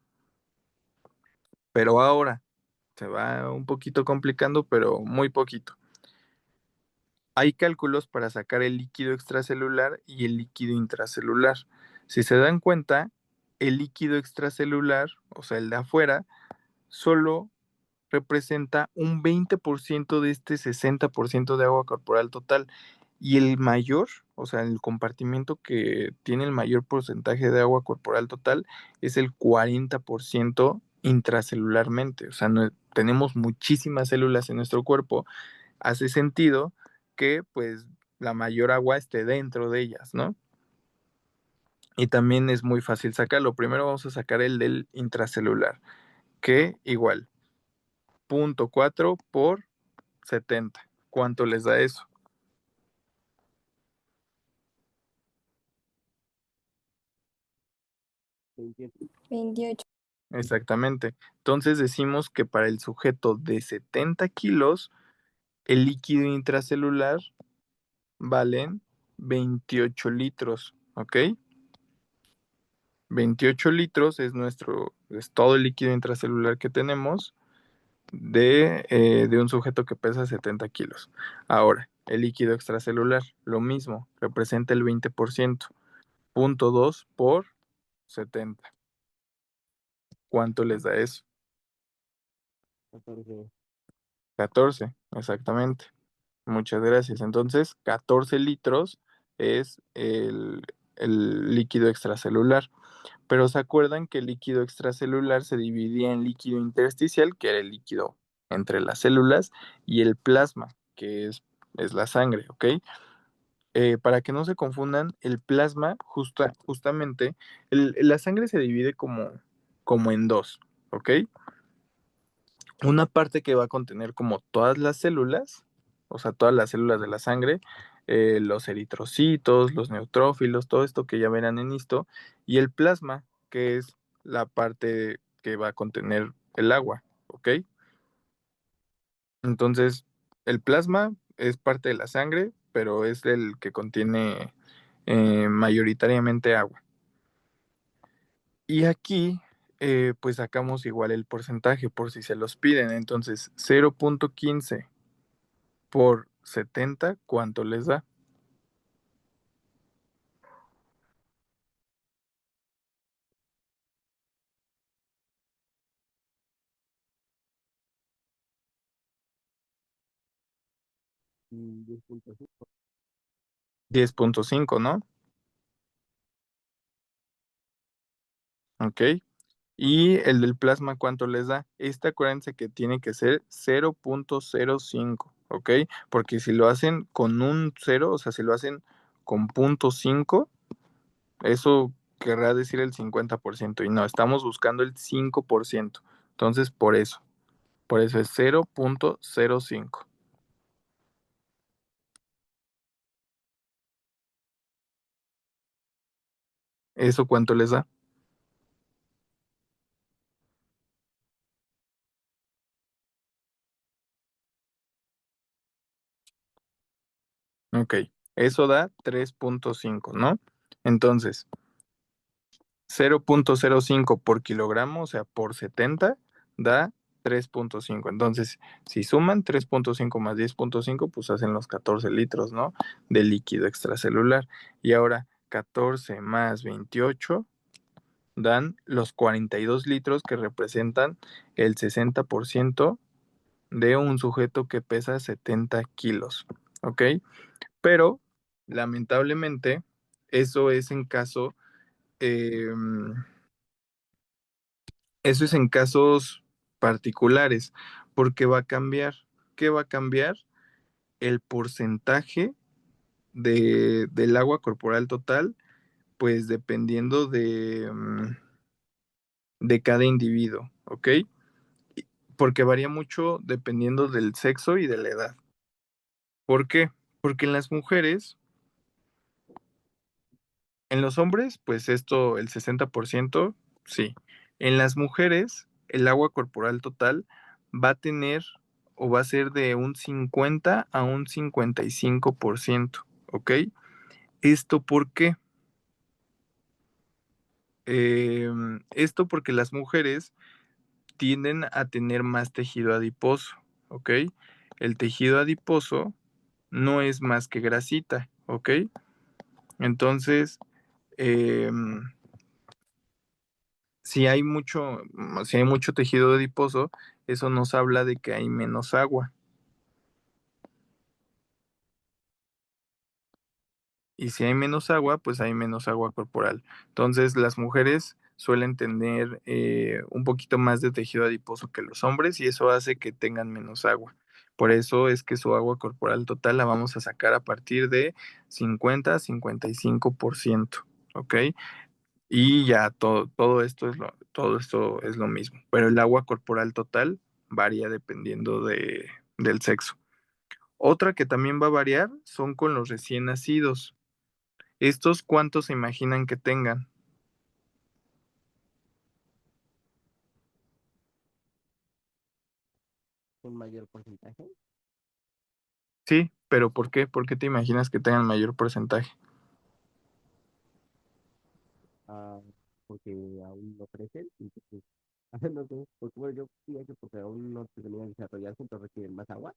Pero ahora se va un poquito complicando, pero muy poquito. Hay cálculos para sacar el líquido extracelular y el líquido intracelular. Si se dan cuenta, el líquido extracelular, o sea, el de afuera, solo representa un 20% de este 60% de agua corporal total. Y el mayor, o sea, el compartimiento que tiene el mayor porcentaje de agua corporal total es el 40% intracelularmente. O sea, tenemos muchísimas células en nuestro cuerpo. Hace sentido que pues la mayor agua esté dentro de ellas, ¿no? Y también es muy fácil sacarlo. Primero vamos a sacar el del intracelular, que igual, 0,4 por 70. ¿Cuánto les da eso? 28. 28. Exactamente. Entonces decimos que para el sujeto de 70 kilos, el líquido intracelular valen 28 litros, ¿ok? 28 litros es todo el líquido intracelular que tenemos de un sujeto que pesa 70 kilos. Ahora, el líquido extracelular, lo mismo, representa el 20%, 0,2 por 70. ¿Cuánto les da eso? 14. 14, exactamente. Muchas gracias. Entonces, 14 litros es el líquido extracelular. Pero ¿se acuerdan que el líquido extracelular se dividía en líquido intersticial, que era el líquido entre las células, y el plasma, que es la sangre, ¿ok? Para que no se confundan, el plasma, justamente, la sangre se divide como en dos, ¿ok? Una parte que va a contener como todas las células, o sea, todas las células de la sangre, los eritrocitos, los neutrófilos, todo esto que ya verán en esto, y el plasma, que es la parte que va a contener el agua, ¿ok? Entonces, el plasma es parte de la sangre, pero es el que contiene mayoritariamente agua. Y aquí, pues sacamos igual el porcentaje por si se los piden. Entonces, 0,15 por 70, ¿cuánto les da? 10.5. 10.5, ¿no? Ok. Y el del plasma, ¿cuánto les da? Este, acuérdense que tiene que ser 0.05, ¿ok? Porque si lo hacen con un cero, o sea, si lo hacen con .5, eso querrá decir el 50%. Y no, estamos buscando el 5%. Entonces, por eso es 0.05. ¿Eso cuánto les da? Ok, eso da 3.5, ¿no? Entonces, 0.05 por kilogramo, o sea, por 70, da 3.5. Entonces, si suman 3.5 más 10.5, pues hacen los 14 litros, ¿no? De líquido extracelular. Y ahora, 14 más 28 dan los 42 litros que representan el 60% de un sujeto que pesa 70 kilos, ¿ok? Pero, lamentablemente, eso es en caso... em, Eso es en casos particulares, porque va a cambiar. ¿Qué va a cambiar? El porcentaje del agua corporal total, pues dependiendo de cada individuo, ¿ok? Porque varía mucho dependiendo del sexo y de la edad. ¿Por qué? Porque en las mujeres, en los hombres, pues esto, el 60%, sí. En las mujeres, el agua corporal total va a tener o va a ser de un 50 a un 55%, ¿ok? ¿Esto por qué? Esto porque las mujeres tienden a tener más tejido adiposo, ¿ok? El tejido adiposo no es más que grasita, ¿ok? Entonces, em, si hay mucho tejido adiposo, eso nos habla de que hay menos agua. Y si hay menos agua, pues hay menos agua corporal. Entonces, las mujeres suelen tener un poquito más de tejido adiposo que los hombres y eso hace que tengan menos agua. Por eso es que su agua corporal total la vamos a sacar a partir de 50 a 55%, ¿ok? Y ya todo esto es lo mismo. Pero el agua corporal total varía dependiendo del sexo. Otra que también va a variar son con los recién nacidos. ¿Estos cuántos se imaginan que tengan? Un mayor porcentaje. Sí, pero ¿por qué? ¿Por qué te imaginas que tengan mayor porcentaje? ah, Porque aún no crecen, entonces, no sé, porque bueno, yo diría que porque aún no terminan de desarrollarse, entonces requieren más agua.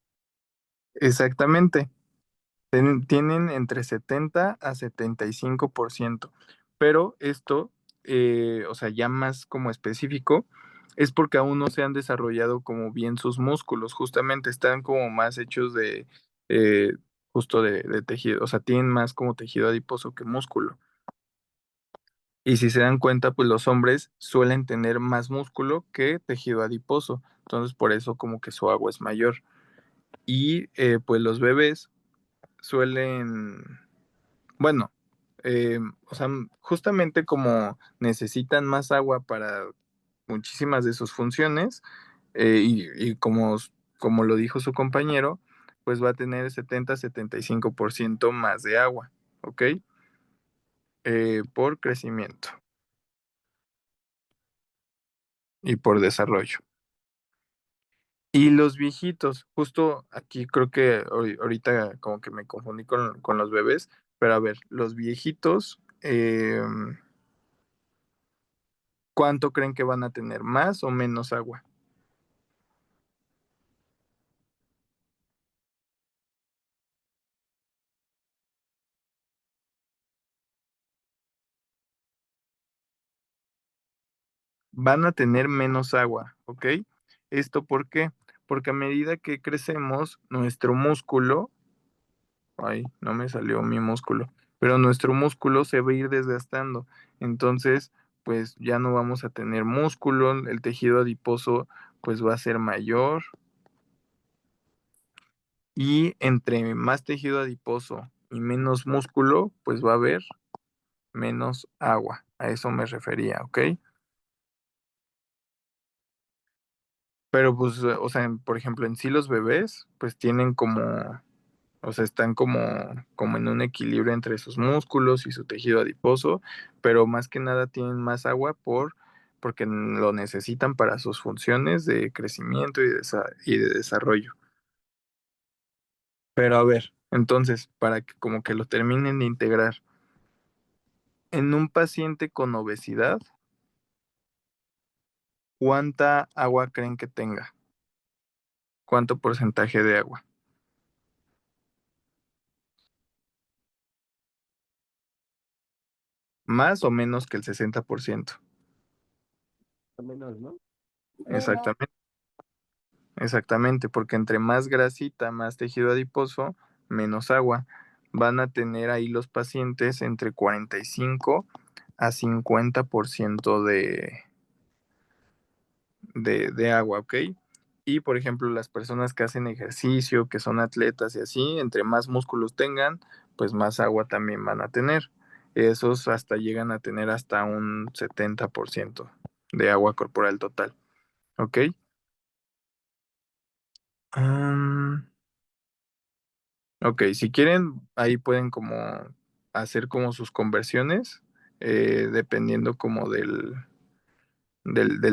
Exactamente. Tienen entre 70 a 75%. Pero esto, o sea, ya más como específico, es porque aún no se han desarrollado como bien sus músculos. Justamente están como más hechos eh, justo de tejido. O sea, tienen más como tejido adiposo que músculo. Y si se dan cuenta, pues los hombres suelen tener más músculo que tejido adiposo. Entonces, por eso como que su agua es mayor. Y pues los bebés suelen, bueno, o sea, justamente como necesitan más agua para muchísimas de sus funciones, y como lo dijo su compañero, pues va a tener 70-75% más de agua, ¿ok? Por crecimiento y por desarrollo. Y los viejitos, justo aquí creo que ahorita como que me confundí con los bebés, pero a ver, los viejitos, ¿cuánto creen que van a tener? ¿Más o menos agua? Van a tener menos agua, ¿ok? ¿Esto por qué? Porque a medida que crecemos, nuestro músculo Ay, no me salió mi músculo. Pero nuestro músculo se va a ir desgastando. Entonces, pues ya no vamos a tener músculo, el tejido adiposo pues va a ser mayor y entre más tejido adiposo y menos músculo, pues va a haber menos agua. A eso me refería, ¿ok? Pero pues, o sea, por ejemplo, en sí los bebés pues tienen como, o sea, están como en un equilibrio entre sus músculos y su tejido adiposo, pero más que nada tienen más agua porque lo necesitan para sus funciones de crecimiento y de desarrollo. Pero a ver, entonces, para que como que lo terminen de integrar, en un paciente con obesidad, ¿cuánta agua creen que tenga? ¿Cuánto porcentaje de agua? ¿Más o menos que el 60%? Al menos, ¿no? Menos. Exactamente. Exactamente, porque entre más grasita, más tejido adiposo, menos agua. Van a tener ahí los pacientes entre 45 a 50% de agua, ¿ok? Y por ejemplo, las personas que hacen ejercicio, que son atletas y así, entre más músculos tengan, pues más agua también van a tener. Esos hasta llegan a tener hasta un 70% de agua corporal total, ¿ok? Am, Ok, si quieren, ahí pueden como hacer como sus conversiones, dependiendo como del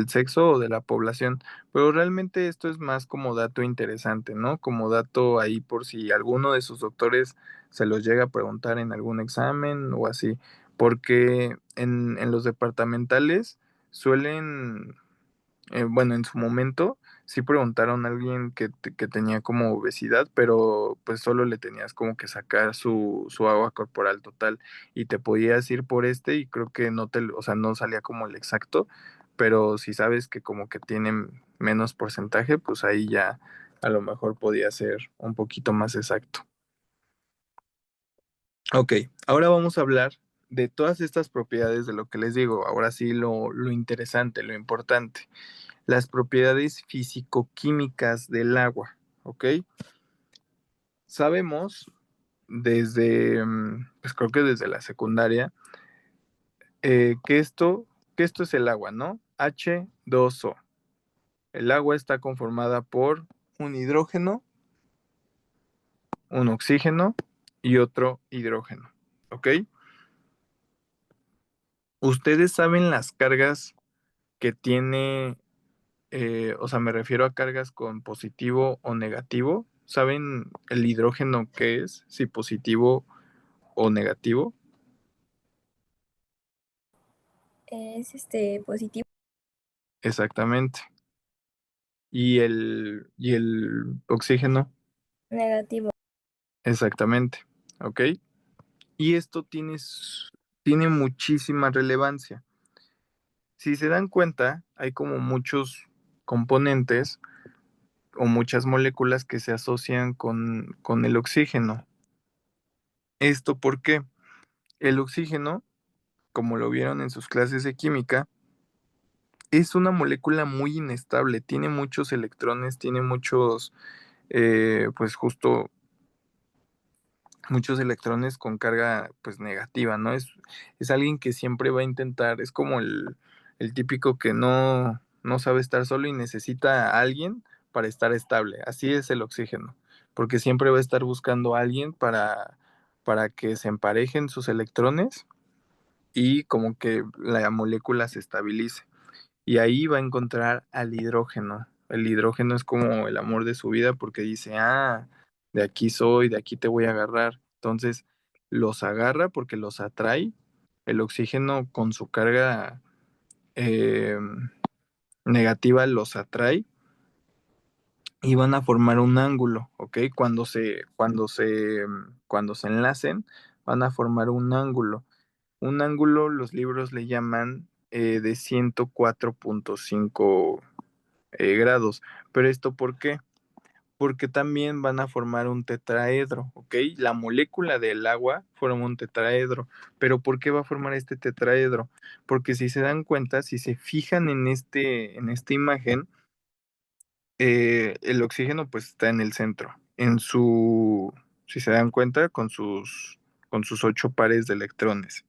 sexo o de la población. Pero realmente esto es más como dato interesante, ¿no? Como dato ahí por si alguno de sus doctores se los llega a preguntar en algún examen o así. Porque en los departamentales suelen bueno, en su momento sí preguntaron a alguien que tenía como obesidad, pero pues solo le tenías como que sacar su agua corporal total y te podías ir por este y creo que no o sea, no salía como el exacto, pero si sabes que como que tienen menos porcentaje, pues ahí ya a lo mejor podía ser un poquito más exacto. Ok, ahora vamos a hablar de todas estas propiedades de lo que les digo. Ahora sí lo interesante, lo importante. Las propiedades físico-químicas del agua, ¿ok? Sabemos desde, pues creo que desde la secundaria, que esto es el agua, ¿no? H2O. El agua está conformada por un hidrógeno, un oxígeno y otro hidrógeno, ¿ok? ¿Ustedes saben las cargas que tiene, o sea, me refiero a cargas con positivo o negativo? ¿Saben el hidrógeno qué es? Si positivo o negativo. Es positivo, Exactamente. Y el oxígeno. negativo. Exactamente. ¿Ok? Y esto tiene muchísima relevancia. Si se dan cuenta, hay como muchos componentes o muchas moléculas que se asocian con el oxígeno. ¿Esto por qué? El oxígeno, como lo vieron en sus clases de química, es una molécula muy inestable, tiene muchos electrones, tiene muchos, pues justo muchos electrones con carga pues negativa, ¿no? Es alguien que siempre va a intentar, es como el típico que no sabe estar solo y necesita a alguien para estar estable. Así es el oxígeno, porque siempre va a estar buscando a alguien para que se emparejen sus electrones y como que la molécula se estabilice. Y ahí va a encontrar al hidrógeno. El hidrógeno es como el amor de su vida porque dice, de aquí soy, de aquí te voy a agarrar. Entonces los agarra porque los atrae. El oxígeno con su carga eh, negativa los atrae y van a formar un ángulo, ¿ok? Cuando se enlacen, van a formar un ángulo. Un ángulo, los libros le llaman de 104.5 grados. ¿Pero esto por qué? porque también van a formar un tetraedro, ¿ok? La molécula del agua forma un tetraedro, pero ¿por qué va a formar este tetraedro? Porque si se dan cuenta, si se fijan en esta imagen, el oxígeno pues está en el centro, si se dan cuenta, con sus 8 pares de electrones,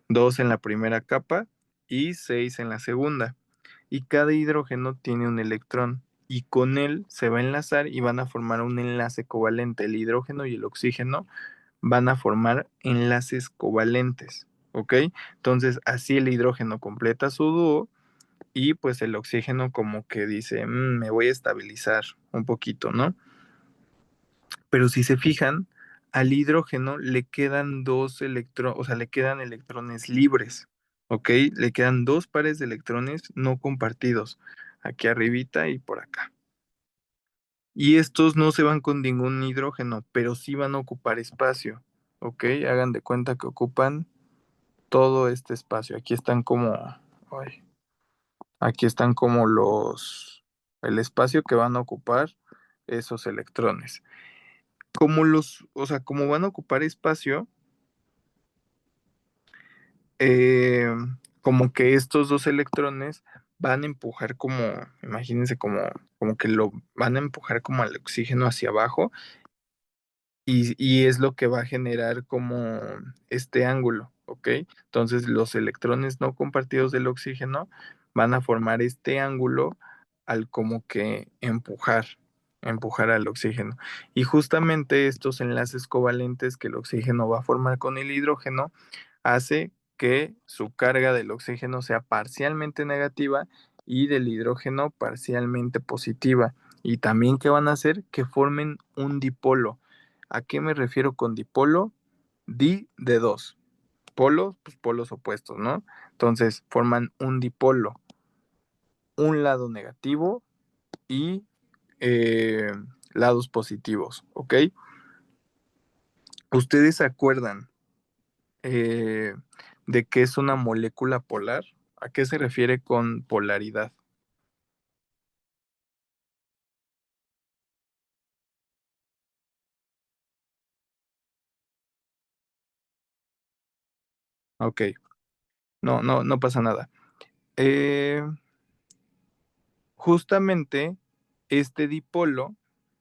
2 en la primera capa y 6 en la segunda. Y cada hidrógeno tiene un electrón y con él se va a enlazar y van a formar un enlace covalente. El hidrógeno y el oxígeno van a formar enlaces covalentes, ¿ok? Entonces así el hidrógeno completa su dúo y pues el oxígeno como que dice, me voy a estabilizar un poquito, ¿no? Pero si se fijan, al hidrógeno le quedan dos electrones, o sea, le quedan electrones libres, ¿ok? Le quedan 2 pares de electrones no compartidos, aquí arribita y por acá. Y estos no se van con ningún hidrógeno, pero sí van a ocupar espacio, ¿ok? Hagan de cuenta que ocupan todo este espacio. Ay, aquí están como el espacio que van a ocupar esos electrones. O sea, como van a ocupar espacio, eh, como que estos dos electrones van a empujar imagínense como que lo van a empujar como al oxígeno hacia abajo y es lo que va a generar como este ángulo, ¿ok? Entonces los electrones no compartidos del oxígeno van a formar este ángulo al como que empujar al oxígeno. Y justamente estos enlaces covalentes que el oxígeno va a formar con el hidrógeno hace que su carga del oxígeno sea parcialmente negativa y del hidrógeno parcialmente positiva. Y también que van a hacer que formen un dipolo. ¿A qué me refiero con dipolo? Di de dos. Polos, pues polos opuestos, ¿no? Entonces forman un dipolo, un lado negativo y eh, lados positivos, ¿ok? ¿Ustedes se acuerdan eh, de qué es una molécula polar? ¿A qué se refiere con polaridad? Ok, no pasa nada. Eh, Justamente este dipolo,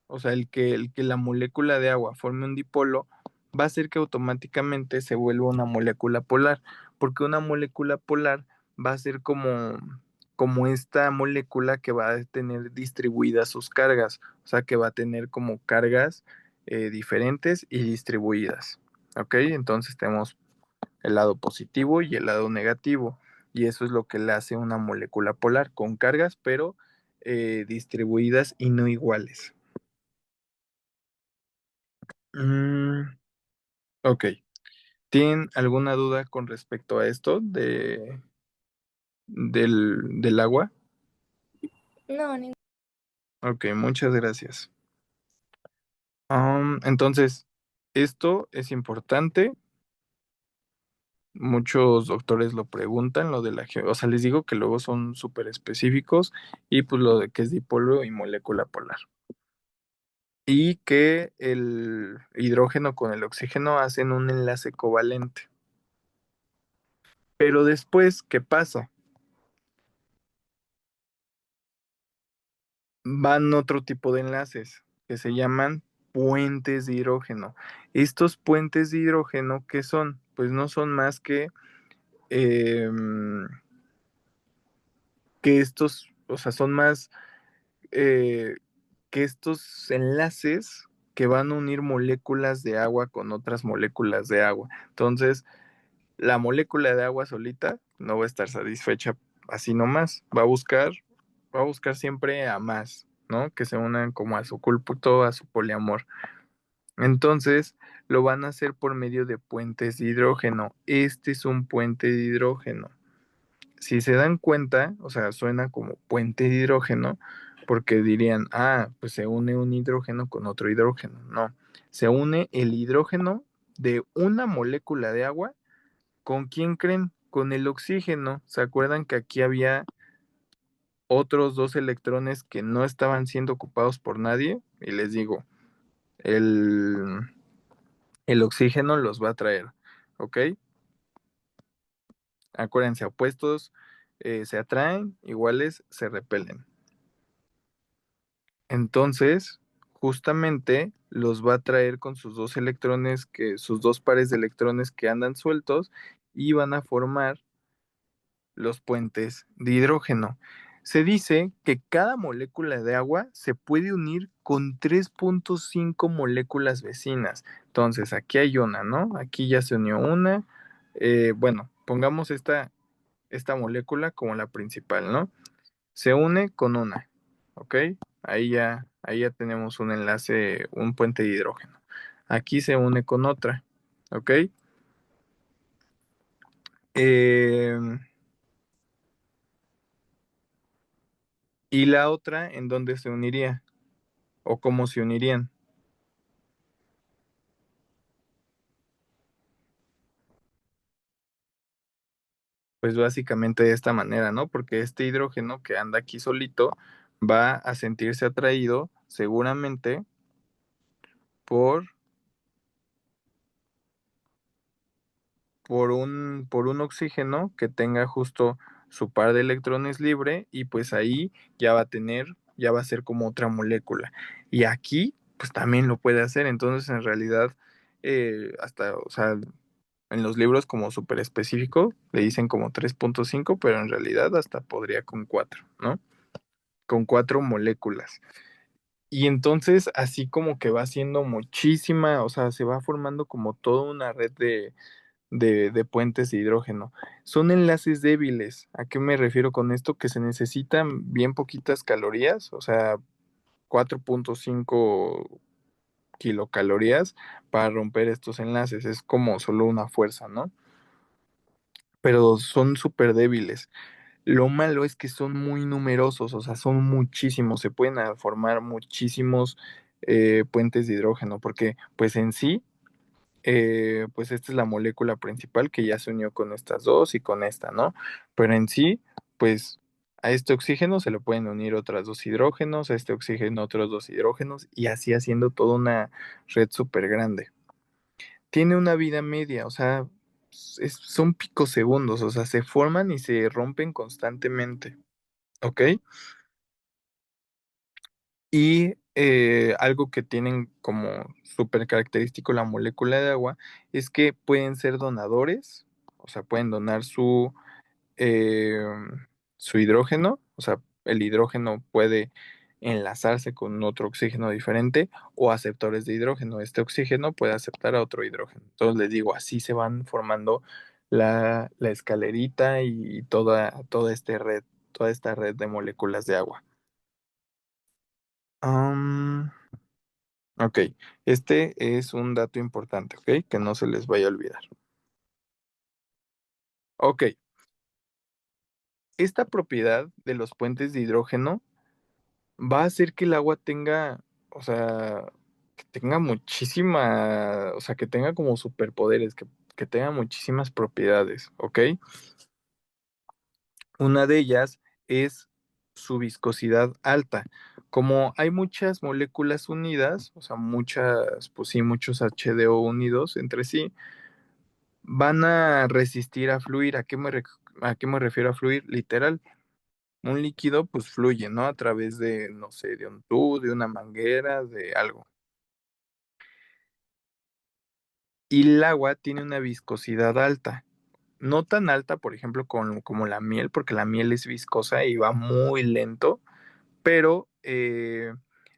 o sea, el que la molécula de agua forme un dipolo, va a hacer que automáticamente se vuelva una molécula polar, porque una molécula polar va a ser como esta molécula que va a tener distribuidas sus cargas, o sea, que va a tener como cargas diferentes y distribuidas. ¿Ok? Entonces tenemos el lado positivo y el lado negativo. Y eso es lo que le hace una molécula polar, con cargas, pero distribuidas y no iguales. Mm, ok. ¿Tienen alguna duda con respecto a esto del agua? No, Ok, muchas gracias. Entonces, esto es importante. Muchos doctores lo preguntan, lo de o sea, les digo que luego son súper específicos y pues lo de que es dipolo y molécula polar. Y que el hidrógeno con el oxígeno hacen un enlace covalente. Pero después, ¿qué pasa? Van otro tipo de enlaces que se llaman puentes de hidrógeno. Estos puentes de hidrógeno, ¿qué son? Pues no son más em, que estos, o sea, son más eh, que estos enlaces que van a unir moléculas de agua con otras moléculas de agua. Entonces, la molécula de agua solita no va a estar satisfecha así nomás, va a buscar siempre a más, ¿no? Que se unan como a su cúlputo, a su poliamor. Entonces, lo van a hacer por medio de puentes de hidrógeno. Este es un puente de hidrógeno. Si se dan cuenta, o sea, suena como puente de hidrógeno, porque dirían, pues se une un hidrógeno con otro hidrógeno. No, se une el hidrógeno de una molécula de agua. ¿Con quién creen? Con el oxígeno. ¿Se acuerdan que aquí había otros dos electrones que no estaban siendo ocupados por nadie, y les digo, el, el oxígeno los va a traer, ¿ok? Acuérdense, opuestos se atraen, iguales se repelen. Entonces, justamente los va a traer con sus dos electrones, sus dos pares de electrones que andan sueltos y van a formar los puentes de hidrógeno. Se dice que cada molécula de agua se puede unir con 3.5 moléculas vecinas. Entonces, aquí hay una, ¿no? Aquí ya se unió una. Bueno, pongamos esta molécula como la principal, ¿no? Se une con una, ¿ok? Ahí ya tenemos un enlace, un puente de hidrógeno. Aquí se une con otra, ¿ok? Em, ¿Y la otra en dónde se uniría? ¿O cómo se unirían? Pues básicamente de esta manera, ¿no? Porque este hidrógeno que anda aquí solito va a sentirse atraído seguramente por, por un oxígeno que tenga justo su par de electrones libre y pues ahí ya va a ser como otra molécula. Y aquí pues también lo puede hacer, entonces en realidad o sea, en los libros como súper específico le dicen como 3.5, pero en realidad hasta podría con 4, ¿no? Con 4 moléculas. Y entonces así como que va haciendo muchísima, o sea, se va formando como toda una red de puentes de hidrógeno. Son enlaces débiles. ¿A qué me refiero con esto? Que se necesitan bien poquitas calorías, o sea, 4.5 kilocalorías para romper estos enlaces. Es como solo una fuerza, ¿no? Pero son súper débiles. Lo malo es que son muy numerosos, o sea, son muchísimos, se pueden formar muchísimos puentes de hidrógeno, porque pues en sí, pues esta es la molécula principal que ya se unió con estas dos y con esta, ¿no? Pero en sí, pues a este oxígeno se le pueden unir otras dos hidrógenos, a este oxígeno otros dos hidrógenos y así haciendo toda una red súper grande. Tiene una vida media, o sea, son picosegundos, o sea, se forman y se rompen constantemente, ¿ok? Y algo que tienen como súper característico la molécula de agua es que pueden ser donadores, o sea, pueden donar eh, su hidrógeno, o sea, el hidrógeno puede enlazarse con otro oxígeno diferente o aceptores de hidrógeno. Este oxígeno puede aceptar a otro hidrógeno. Entonces les digo, así se van formando la escalerita y toda esta red de moléculas de agua. Am, ok, este es un dato importante, ¿ok? Que no se les vaya a olvidar. Ok, esta propiedad de los puentes de hidrógeno va a hacer que el agua tenga, o sea, que tenga muchísima, o sea, que tenga como superpoderes, que tenga muchísimas propiedades, ¿ok? Una de ellas es su viscosidad alta. Como hay muchas moléculas unidas, o sea, pues sí, muchos HDO unidos entre sí, van a resistir a fluir. ¿A qué me refiero a fluir? Literal, un líquido pues fluye, ¿no? A través de, no sé, de un tubo, de una manguera, de algo. Y el agua tiene una viscosidad alta. No tan alta, por ejemplo, como la miel, porque la miel es viscosa y va muy lento, pero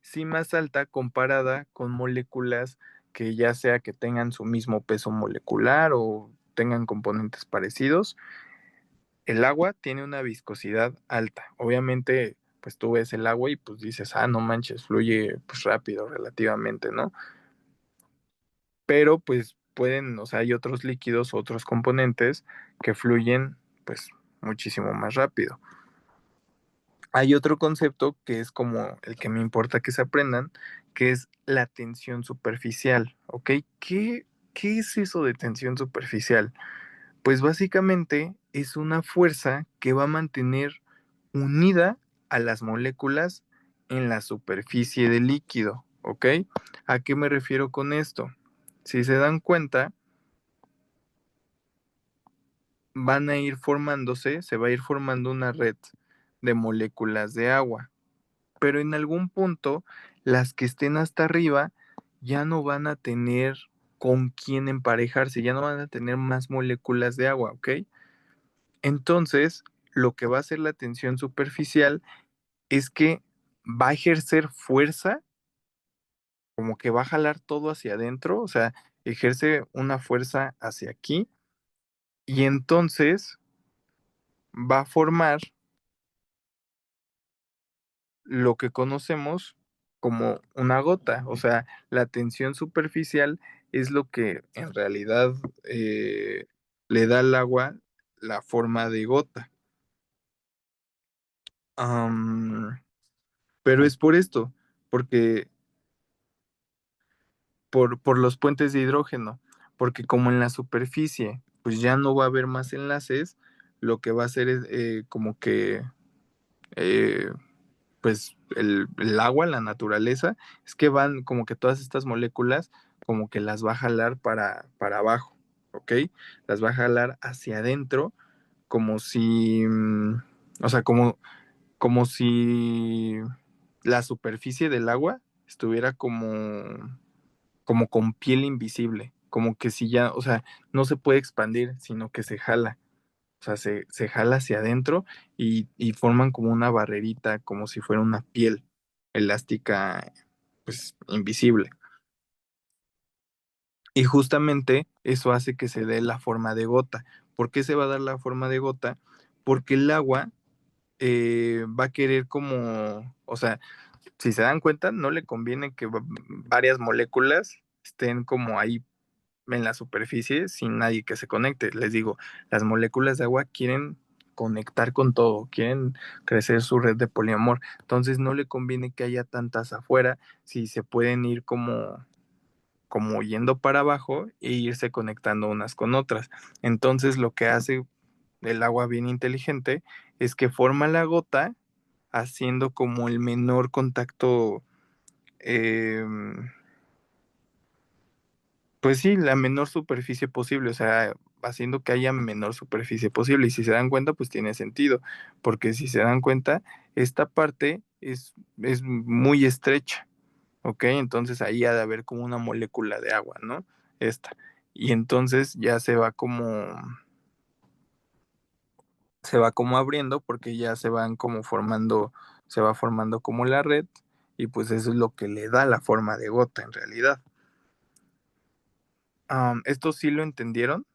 sí más alta comparada con moléculas que ya sea que tengan su mismo peso molecular o tengan componentes parecidos. El agua tiene una viscosidad alta. Obviamente, pues tú ves el agua y pues dices, ah, no manches, fluye pues rápido relativamente, ¿no? Pero pues o sea, hay otros líquidos, otros componentes que fluyen pues muchísimo más rápido. Hay otro concepto que es como el que me importa que se aprendan, que es la tensión superficial, ¿ok? ¿Qué es eso de tensión superficial? Pues básicamente es una fuerza que va a mantener unida a las moléculas en la superficie del líquido, ¿ok? ¿A qué me refiero con esto? Si se dan cuenta, van a ir formándose, se va a ir formando una red de moléculas de agua, pero en algún punto las que estén hasta arriba ya no van a tener con quién emparejarse, ya no van a tener más moléculas de agua, ¿ok? Entonces, lo que va a hacer la tensión superficial es que va a ejercer fuerza, como que va a jalar todo hacia adentro, o sea, ejerce una fuerza hacia aquí y entonces va a formar lo que conocemos como una gota, o sea, la tensión superficial es lo que en realidad le da al agua la forma de gota. Am, pero es por esto, porque por los puentes de hidrógeno, porque como en la superficie pues ya no va a haber más enlaces, lo que va a hacer es como que eh, pues el agua, la naturaleza, es que van como que todas estas moléculas como que las va a jalar para abajo, ¿ok? Las va a jalar hacia adentro como si, o sea, como si la superficie del agua estuviera como con piel invisible, como que si ya, o sea, no se puede expandir, sino que se jala. O sea, se jala hacia adentro y forman como una barrerita, como si fuera una piel elástica, pues invisible. Y justamente eso hace que se dé la forma de gota. ¿Por qué se va a dar la forma de gota? Porque el agua va a querer como, o sea, si se dan cuenta, no le conviene que varias moléculas estén como ahí en la superficie sin nadie que se conecte. Les digo, las moléculas de agua quieren conectar con todo, quieren crecer su red de poliamor. Entonces no le conviene que haya tantas afuera si se pueden ir como yendo para abajo e irse conectando unas con otras. Entonces lo que hace el agua bien inteligente es que forma la gota haciendo como el menor contacto eh, pues sí, la menor superficie posible, o sea, haciendo que haya menor superficie posible. Y si se dan cuenta, pues tiene sentido, porque si se dan cuenta, esta parte es muy estrecha, ¿ok? Entonces ahí ha de haber como una molécula de agua, ¿no? Esta. Y entonces ya se va como abriendo porque ya se van como formando, se va formando como la red y pues eso es lo que le da la forma de gota en realidad. ¿Esto sí lo entendieron?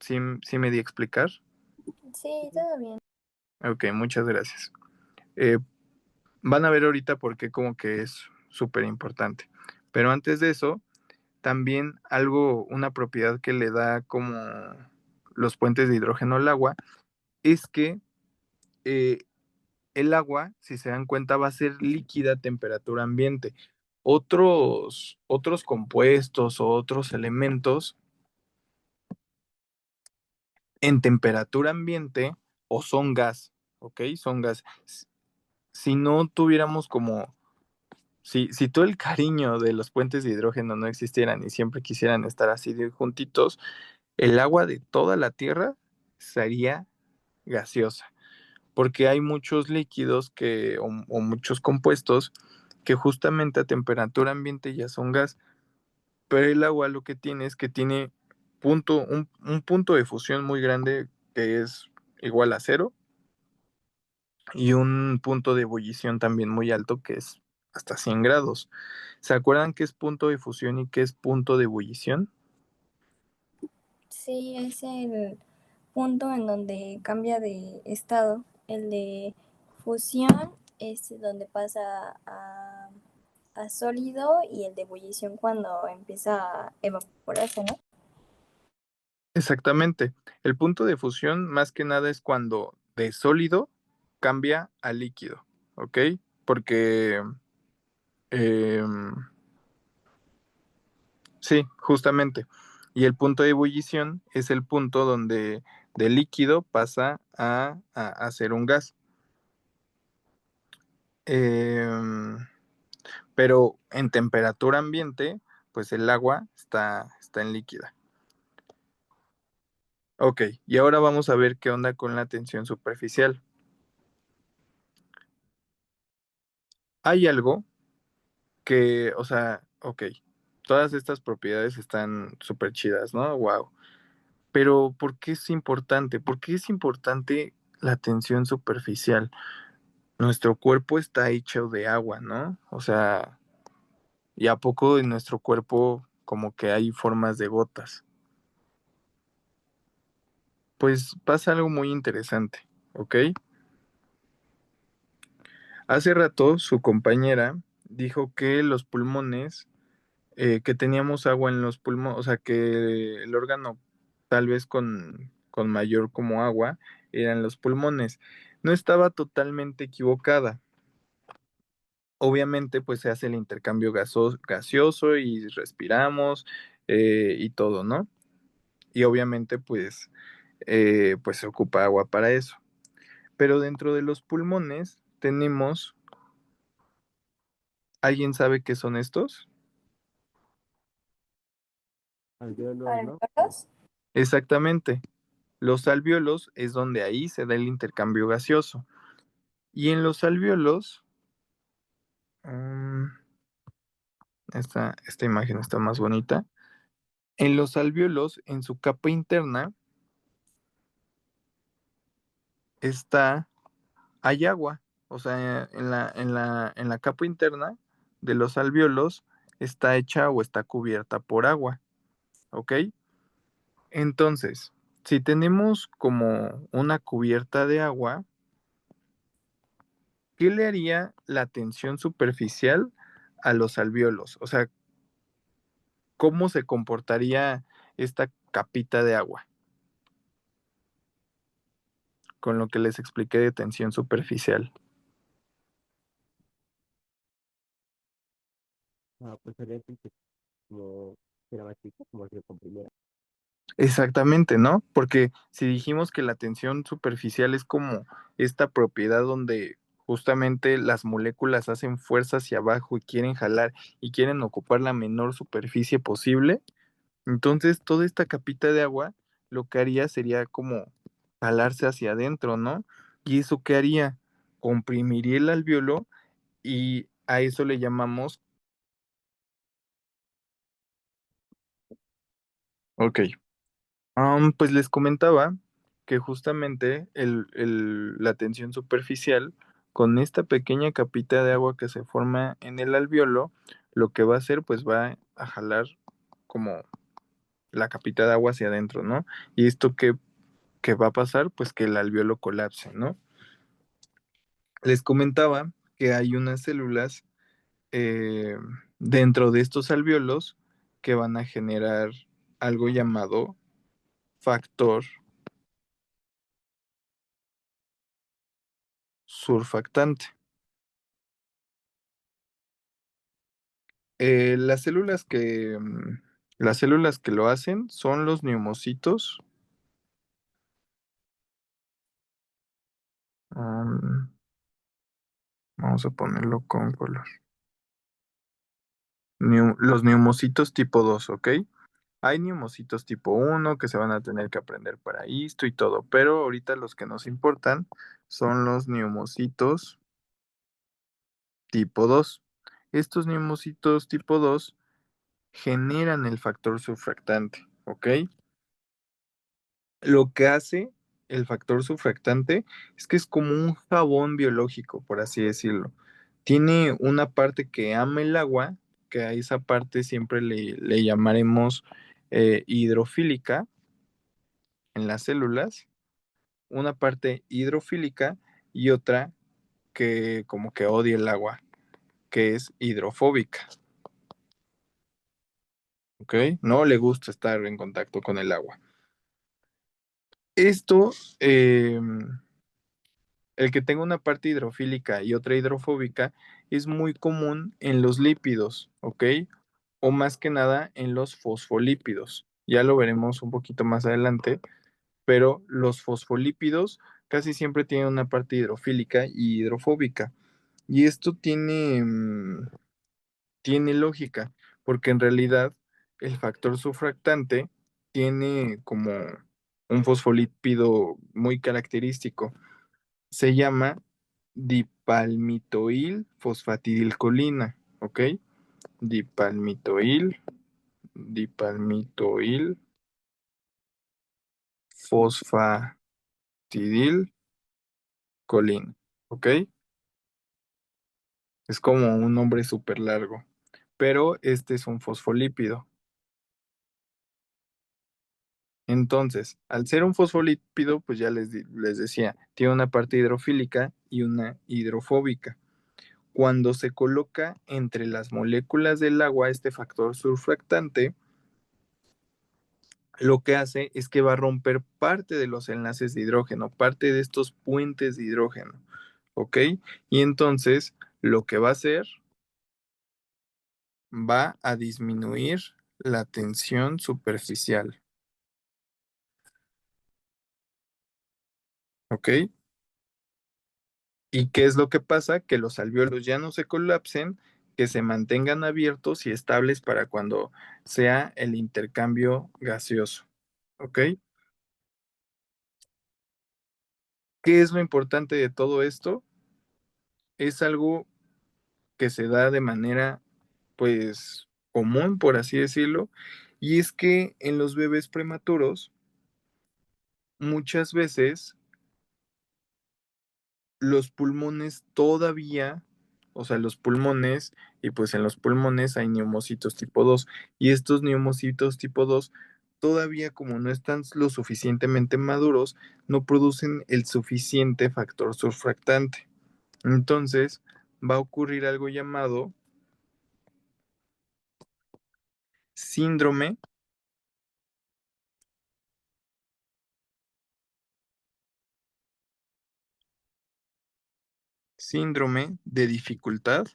¿Sí me di a explicar? Sí, todo bien. Ok, muchas gracias. Eh, Van a ver ahorita por qué como que es súper importante. Pero antes de eso, también una propiedad que le da como los puentes de hidrógeno al agua, es que eh, el agua, si se dan cuenta, va a ser líquida a temperatura ambiente. Otros compuestos o otros elementos en temperatura ambiente o son gas, ¿ok? Son gas. Si no tuviéramos como, si todo el cariño de los puentes de hidrógeno no existieran y siempre quisieran estar así de juntitos, el agua de toda la Tierra sería gaseosa, porque hay muchos líquidos o muchos compuestos que justamente a temperatura ambiente ya son gas, pero el agua lo que tiene es que tiene un punto de fusión muy grande que es igual a cero y un punto de ebullición también muy alto que es hasta 100 grados. ¿Se acuerdan qué es punto de fusión y qué es punto de ebullición? Sí, es el punto en donde cambia de estado. El de fusión es donde pasa a sólido y el de ebullición cuando empieza a evaporarse, ¿no? Exactamente. El punto de fusión más que nada es cuando de sólido cambia a líquido, ¿ok? Porque, em, sí, justamente. Y el punto de ebullición es el punto donde de líquido pasa a ser un gas. Em, pero en temperatura ambiente, pues el agua está en líquida. Ok, y ahora vamos a ver qué onda con la tensión superficial. Hay algo que, o sea, ok, todas estas propiedades están súper chidas, ¿no? Wow. Pero ¿por qué es importante? ¿Por qué es importante la tensión superficial? Nuestro cuerpo está hecho de agua, ¿no? O sea, ¿y a poco en nuestro cuerpo como que hay formas de gotas? Pues pasa algo muy interesante, ¿ok? Hace rato su compañera dijo que los pulmones, que teníamos agua en los pulmones, o sea, que el órgano tal vez con mayor como agua eran los pulmones. No estaba totalmente equivocada. Obviamente, pues se hace el intercambio gaseoso y respiramos y todo, ¿no? Y obviamente, pues se ocupa agua para eso. Pero dentro de los pulmones tenemos, ¿alguien sabe qué son estos? Alvéolos, ¿no? ¿Albertos? Exactamente. Los alvéolos es donde ahí se da el intercambio gaseoso. Y en los alvéolos, mm, esta imagen está más bonita. En los alvéolos, en su capa interna, está, hay agua. O sea, en la capa interna de los alvéolos está hecha o está cubierta por agua. ¿Ok? Entonces, si tenemos como una cubierta de agua, ¿qué le haría la tensión superficial a los alvéolos? O sea, ¿cómo se comportaría esta capita de agua? Con lo que les expliqué de tensión superficial. Ah, pues sería que como era más chico, como se comprimiera. Exactamente, ¿no? Porque si dijimos que la tensión superficial es como esta propiedad donde justamente las moléculas hacen fuerza hacia abajo y quieren jalar y quieren ocupar la menor superficie posible, entonces toda esta capita de agua lo que haría sería como jalarse hacia adentro, ¿no? ¿Y eso qué haría? Comprimiría el alvéolo y a eso le llamamos, ok, pues les comentaba que justamente la tensión superficial, con esta pequeña capita de agua que se forma en el alvéolo, lo que va a hacer, pues va a jalar como la capita de agua hacia adentro, ¿no? Y esto que va a pasar, pues que el alvéolo colapse, ¿no? Les comentaba que hay unas células eh, dentro de estos alvéolos que van a generar algo llamado factor surfactante. Las células las células que lo hacen son los neumocitos. am, Vamos a ponerlo con color. Los neumocitos tipo 2, ¿ok? Hay neumocitos tipo 1 que se van a tener que aprender para esto y todo, pero ahorita los que nos importan son los neumocitos tipo 2. Estos neumocitos tipo 2 generan el factor surfactante, ¿ok? Lo que hace el factor surfactante es que es como un jabón biológico, por así decirlo. Tiene una parte que ama el agua, que a esa parte siempre le llamaremos hidrofílica en las células, una parte hidrofílica y otra que como que odia el agua, que es hidrofóbica, ¿ok? No le gusta estar en contacto con el agua. Esto, el que tenga una parte hidrofílica y otra hidrofóbica es muy común en los lípidos, ¿ok? O más que nada en los fosfolípidos. Ya lo veremos un poquito más adelante, pero los fosfolípidos casi siempre tienen una parte hidrofílica y hidrofóbica. Y esto tiene lógica, porque en realidad el factor surfactante tiene como un fosfolípido muy característico. Se llama dipalmitoil fosfatidilcolina, ¿ok? Dipalmitoil, dipalmitoil fosfatidilcolina, ¿ok? Es como un nombre súper largo, pero este es un fosfolípido. Entonces, al ser un fosfolípido, pues ya les decía, tiene una parte hidrofílica y una hidrofóbica. Cuando se coloca entre las moléculas del agua este factor surfactante, lo que hace es que va a romper parte de los enlaces de hidrógeno, parte de estos puentes de hidrógeno, ¿ok? Y entonces lo que va a hacer va a disminuir la tensión superficial, ¿ok? ¿Y qué es lo que pasa? Que los alvéolos ya no se colapsen, que se mantengan abiertos y estables para cuando sea el intercambio gaseoso, ¿ok? ¿Qué es lo importante de todo esto? Es algo que se da de manera, pues, común, por así decirlo, y es que en los bebés prematuros, muchas veces los pulmones todavía, o sea, los pulmones, y pues en los pulmones hay neumocitos tipo 2 y estos neumocitos tipo 2 todavía como no están lo suficientemente maduros, no producen el suficiente factor surfactante. Entonces, va a ocurrir algo llamado síndrome, síndrome de dificultad.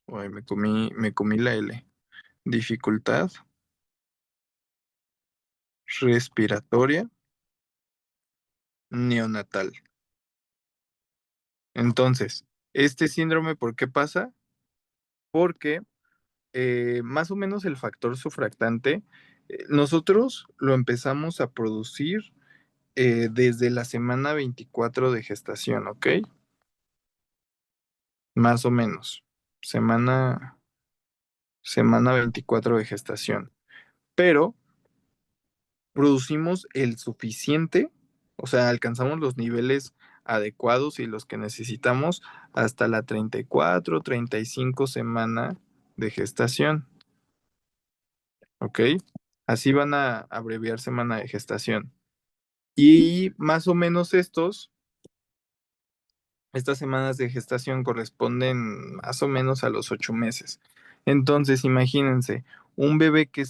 Ay, me comí la L. Dificultad respiratoria neonatal. Entonces, este síndrome, ¿por qué pasa? Porque más o menos el factor surfactante, nosotros lo empezamos a producir desde la semana 24 de gestación, ¿ok? Más o menos. Semana, semana 24 de gestación. Pero producimos el suficiente, o sea, alcanzamos los niveles adecuados y los que necesitamos hasta la 34, 35 semana de gestación, ¿ok? Así van a abreviar semana de gestación. Y más o menos estas semanas de gestación corresponden más o menos a los 8 meses. Entonces, imagínense, un bebé que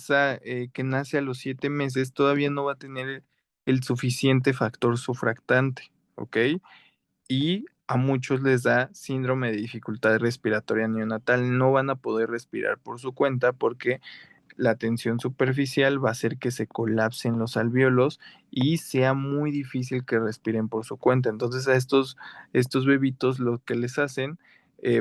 nace a los 7 meses todavía no va a tener el suficiente factor sufractante, ¿ok? Y a muchos les da síndrome de dificultad respiratoria neonatal. No van a poder respirar por su cuenta porque la tensión superficial va a hacer que se colapsen los alvéolos y sea muy difícil que respiren por su cuenta. Entonces a estos bebitos lo que les hacen,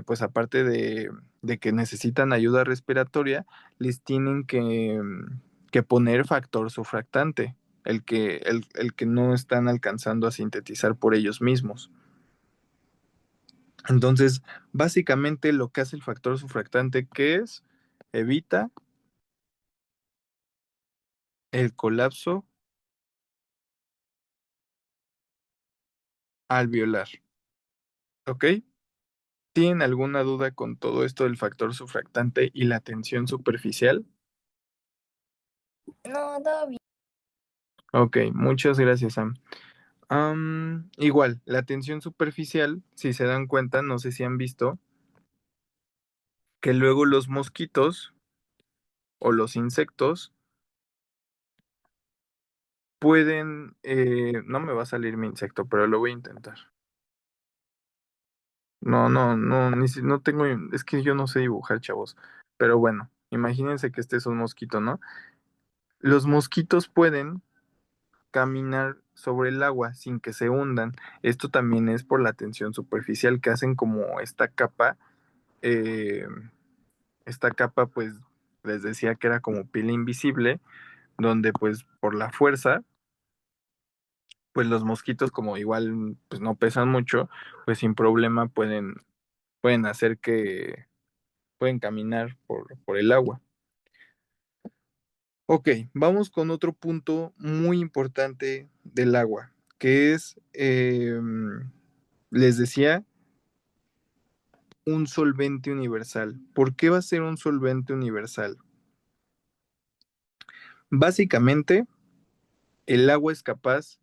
pues aparte de que necesitan ayuda respiratoria, les tienen que poner factor surfactante, el que no están alcanzando a sintetizar por ellos mismos. Entonces, básicamente lo que hace el factor surfactante, que es, evita el colapso alveolar. ¿Ok? ¿Tienen alguna duda con todo esto del factor surfactante y la tensión superficial? No, todo bien. Ok, muchas gracias, Sam. Igual, la tensión superficial, si se dan cuenta, no sé si han visto, que luego los mosquitos o los insectos pueden, no me va a salir mi insecto, pero lo voy a intentar. No, no, no, no tengo, es que yo no sé dibujar, chavos. Pero bueno, imagínense que este es un mosquito, ¿no? Los mosquitos pueden caminar sobre el agua sin que se hundan. Esto también es por la tensión superficial que hacen como eh, esta capa pues les decía que era como piel invisible, donde pues por la fuerza, pues los mosquitos como igual pues no pesan mucho, pues sin problema pueden hacer pueden caminar por el agua. Ok, vamos con otro punto muy importante del agua, que es, les decía, un solvente universal. ¿Por qué va a ser un solvente universal? Básicamente, el agua es capaz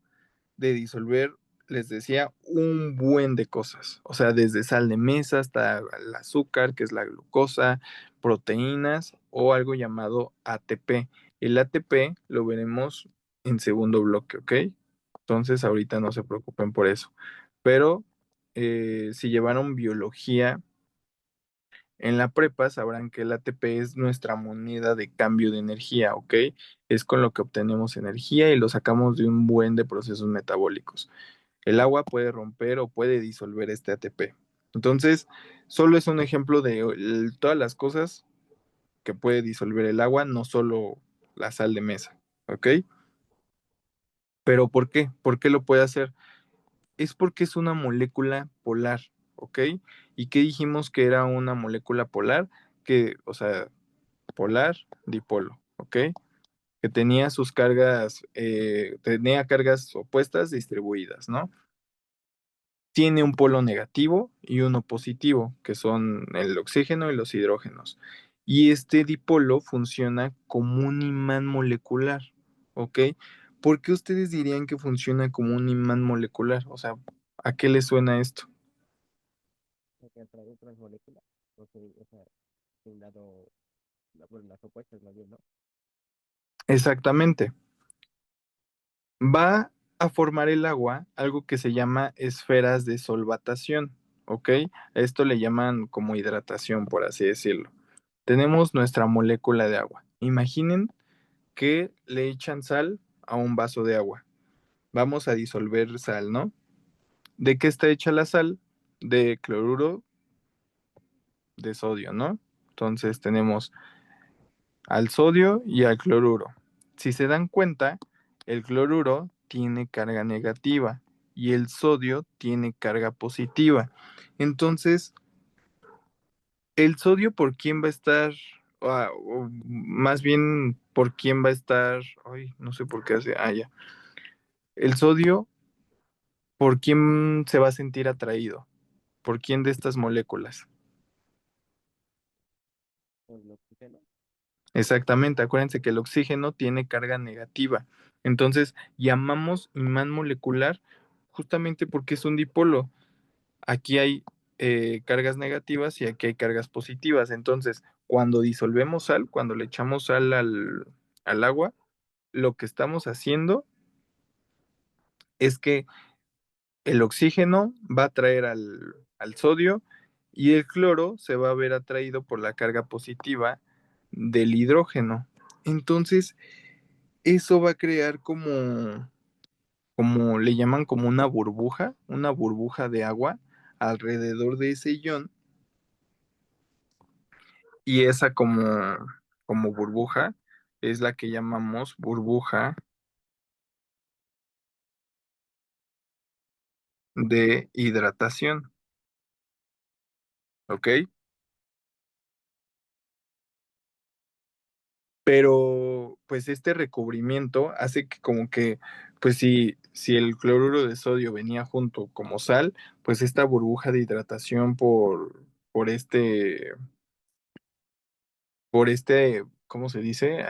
de disolver, les decía, un buen de cosas. O sea, desde sal de mesa hasta el azúcar, que es la glucosa, proteínas o algo llamado ATP. El ATP lo veremos en segundo bloque, ¿ok? Entonces, ahorita no se preocupen por eso. Pero si llevaron biología en la prepa, sabrán que el ATP es nuestra moneda de cambio de energía, ¿ok? Es con lo que obtenemos energía y lo sacamos de un buen de procesos metabólicos. El agua puede romper o puede disolver este ATP. Entonces, solo es un ejemplo de todas las cosas que puede disolver el agua, no solo la sal de mesa, ¿ok? Pero ¿por qué? ¿Por qué lo puede hacer? Es porque es una molécula polar, ¿ok? ¿Y qué dijimos que era una molécula polar? Que, o sea, polar, dipolo, ¿ok? Que tenía sus cargas, tenía cargas opuestas distribuidas, ¿no? Tiene un polo negativo y uno positivo, que son el oxígeno y los hidrógenos. Y este dipolo funciona como un imán molecular, ¿ok? ¿Por qué ustedes dirían que funciona como un imán molecular? O sea, ¿a qué les suena esto? Porque atrae otras moléculas, porque, o sea, de un lado, bueno, las opuestas más bien, ¿no? Exactamente. Va a formar el agua algo que se llama esferas de solvatación, ¿ok? A esto le llaman como hidratación, por así decirlo. Tenemos nuestra molécula de agua. Imaginen que le echan sal a un vaso de agua. Vamos a disolver sal, ¿no? ¿De qué está hecha la sal? De cloruro de sodio, ¿no? Entonces tenemos al sodio y al cloruro. Si se dan cuenta, el cloruro tiene carga negativa y el sodio tiene carga positiva. Entonces, ¿el sodio por quién va a estar? O más bien, ¿por quién va a estar? Ay, no sé por qué hace. Ah, ya. El sodio, ¿por quién se va a sentir atraído? ¿Por quién de estas moléculas? Por el oxígeno. Exactamente, acuérdense que el oxígeno tiene carga negativa. Entonces, llamamos imán molecular justamente porque es un dipolo. Aquí hay cargas negativas y aquí hay cargas positivas. Entonces, cuando disolvemos sal, cuando le echamos sal al agua, lo que estamos haciendo es que el oxígeno va a atraer al sodio y el cloro se va a ver atraído por la carga positiva del hidrógeno. Entonces, eso va a crear como le llaman como una burbuja de agua alrededor de ese ion y esa como burbuja es la que llamamos burbuja de hidratación, ¿ok? Pero pues este recubrimiento hace que como que, pues si el cloruro de sodio venía junto como sal, pues esta burbuja de hidratación por ¿cómo se dice?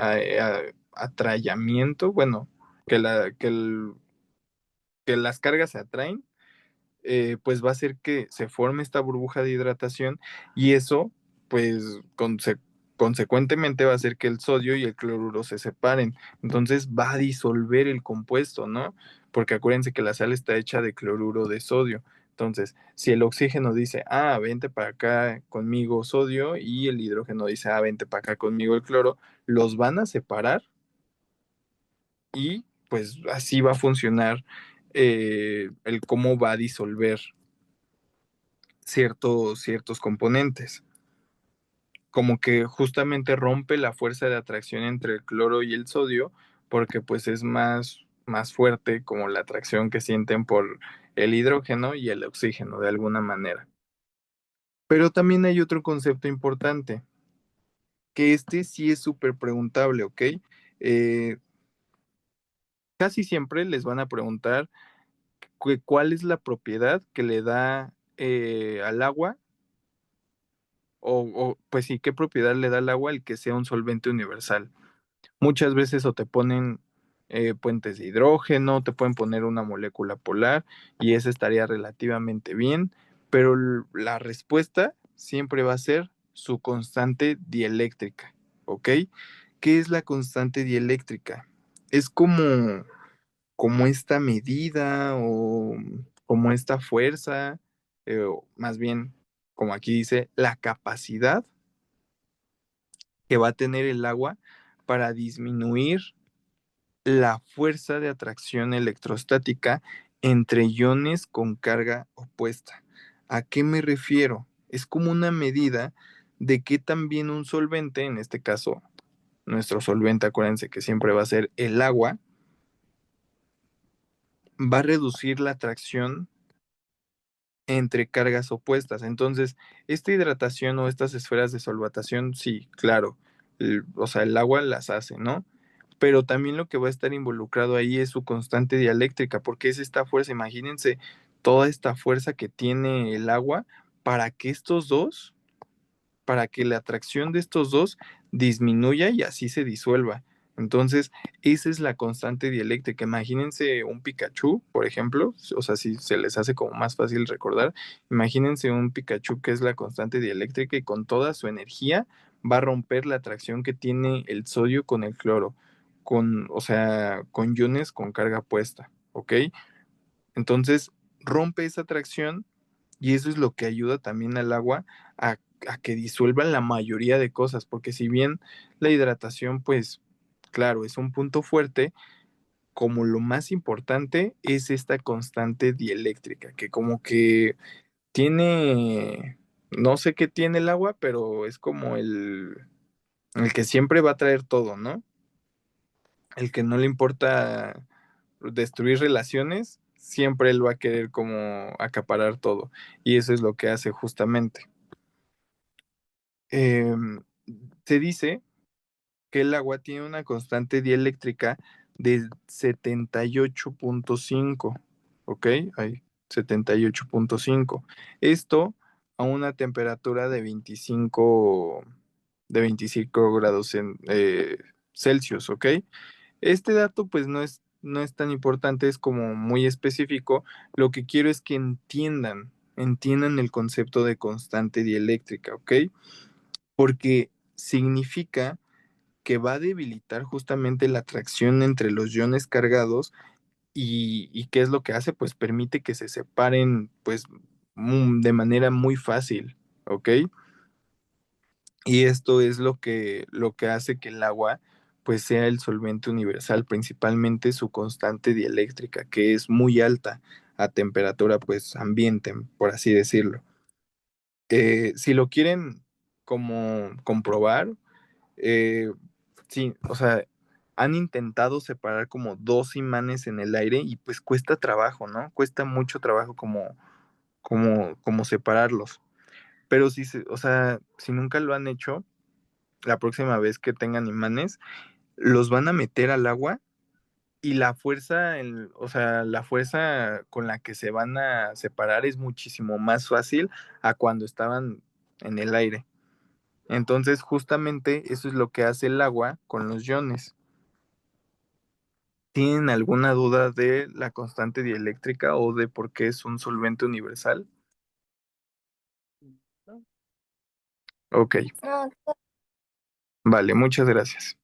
Atrayamiento, bueno, que, que las cargas se atraen, pues va a hacer que se forme esta burbuja de hidratación y eso, pues, consecuentemente va a hacer que el sodio y el cloruro se separen. Entonces va a disolver el compuesto, ¿no? Porque acuérdense que la sal está hecha de cloruro de sodio. Entonces, si el oxígeno dice, ah, vente para acá conmigo sodio, y el hidrógeno dice, ah, vente para acá conmigo el cloro, los van a separar y pues así va a funcionar el cómo va a disolver ciertos componentes. Como que justamente rompe la fuerza de atracción entre el cloro y el sodio, porque pues es más fuerte como la atracción que sienten por el hidrógeno y el oxígeno de alguna manera. Pero también hay otro concepto importante, que este sí es súper preguntable, ¿ok? Eh, Casi siempre les van a preguntar cuál es la propiedad que le da al agua, pues sí, qué propiedad le da al agua el que sea un solvente universal. Muchas veces o te ponen puentes de hidrógeno, te pueden poner una molécula polar y eso estaría relativamente bien, pero la respuesta siempre va a ser su constante dieléctrica, ¿ok? ¿Qué es la constante dieléctrica? Es como esta medida o como esta fuerza, o más bien, como aquí dice, la capacidad que va a tener el agua para disminuir la fuerza de atracción electrostática entre iones con carga opuesta. ¿A qué me refiero? Es como una medida de que también un solvente, en este caso nuestro solvente, acuérdense que siempre va a ser el agua, va a reducir la atracción entre cargas opuestas. Entonces, esta hidratación o estas esferas de solvatación, sí, claro, o sea, el agua las hace, ¿no? Pero también lo que va a estar involucrado ahí es su constante dialéctrica, porque es esta fuerza, imagínense toda esta fuerza que tiene el agua para que estos dos, para que la atracción de estos dos disminuya y así se disuelva. Entonces, esa es la constante dieléctrica. Imagínense un Pikachu, por ejemplo, o sea, si se les hace como más fácil recordar, imagínense un Pikachu que es la constante dieléctrica y con toda su energía va a romper la atracción que tiene el sodio con el cloro, o sea, con iones con carga puesta, ¿ok? Entonces, rompe esa atracción y eso es lo que ayuda también al agua a, a que disuelva la mayoría de cosas, porque si bien la hidratación, pues, claro, es un punto fuerte, como lo más importante es esta constante dieléctrica, que como que tiene, no sé qué tiene el agua, pero es como el que siempre va a traer todo, ¿no? El que no le importa destruir relaciones, siempre él va a querer como acaparar todo. Y eso es lo que hace justamente. Em, Se dice que el agua tiene una constante dieléctrica de 78,5, ¿ok? Ahí, 78,5. Esto a una temperatura de 25 grados Celsius, ¿ok? Este dato pues no es tan importante, es como muy específico. Lo que quiero es que entiendan el concepto de constante dieléctrica, ¿ok? Porque significa que va a debilitar justamente la atracción entre los iones cargados y ¿qué es lo que hace? Pues permite que se separen pues de manera muy fácil, ¿ok? Y esto es lo que hace que el agua pues sea el solvente universal, principalmente su constante dieléctrica, que es muy alta a temperatura pues ambiente, por así decirlo. Si lo quieren como comprobar, eh, sí, o sea, han intentado separar como dos imanes en el aire y pues cuesta trabajo, ¿no? Cuesta mucho trabajo como separarlos. Pero si, o sea, si nunca lo han hecho, la próxima vez que tengan imanes, los van a meter al agua y la fuerza, o sea, la fuerza con la que se van a separar es muchísimo más fácil a cuando estaban en el aire. Entonces, justamente eso es lo que hace el agua con los iones. ¿Tienen alguna duda de la constante dieléctrica o de por qué es un solvente universal? ¿No? Ok, No, vale, muchas gracias.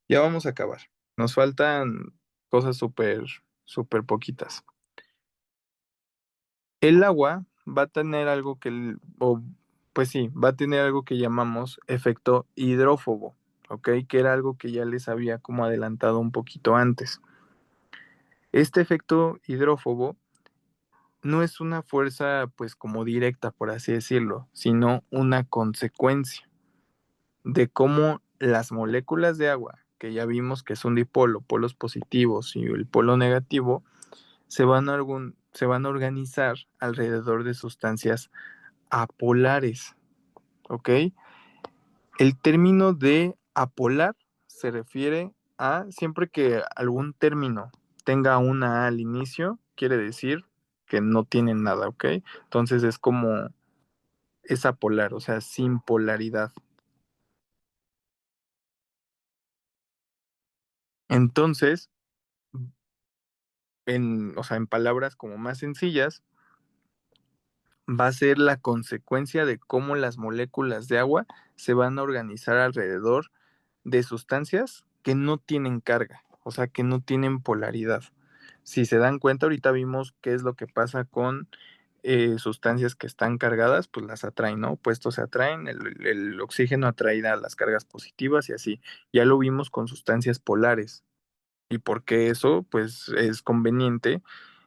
Ya vamos a acabar. Nos faltan cosas súper, súper poquitas. El agua va a tener algo pues sí, va a tener algo que llamamos efecto hidrófobo, ¿ok? Que era algo que ya les había como adelantado un poquito antes. Este efecto hidrófobo no es una fuerza pues como directa, por así decirlo, sino una consecuencia de cómo las moléculas de agua, que ya vimos que es un dipolo, polos positivos y el polo negativo, se van a organizar alrededor de sustancias apolares, ¿ok? El término de apolar se refiere a siempre que algún término tenga una A al inicio, quiere decir que no tiene nada, ¿ok? Entonces es como es apolar, o sea, sin polaridad. Entonces, o sea, en palabras como más sencillas, va a ser la consecuencia de cómo las moléculas de agua se van a organizar alrededor de sustancias que no tienen carga, o sea, que no tienen polaridad. Si se dan cuenta, ahorita vimos qué es lo que pasa con sustancias que están cargadas, pues las atraen, ¿no? Opuestos se atraen, el oxígeno atrae a las cargas positivas y así. Ya lo vimos con sustancias polares y porque eso, pues, es conveniente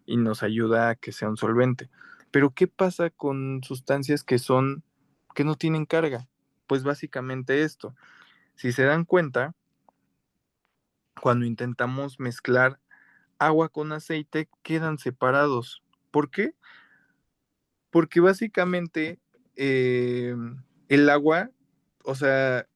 y nos ayuda a que sea un solvente. Pero, ¿qué pasa con sustancias que no tienen carga? Pues básicamente esto. Si se dan cuenta, cuando intentamos mezclar agua con aceite, quedan separados. ¿Por qué? Porque básicamente eh, el agua, o sea,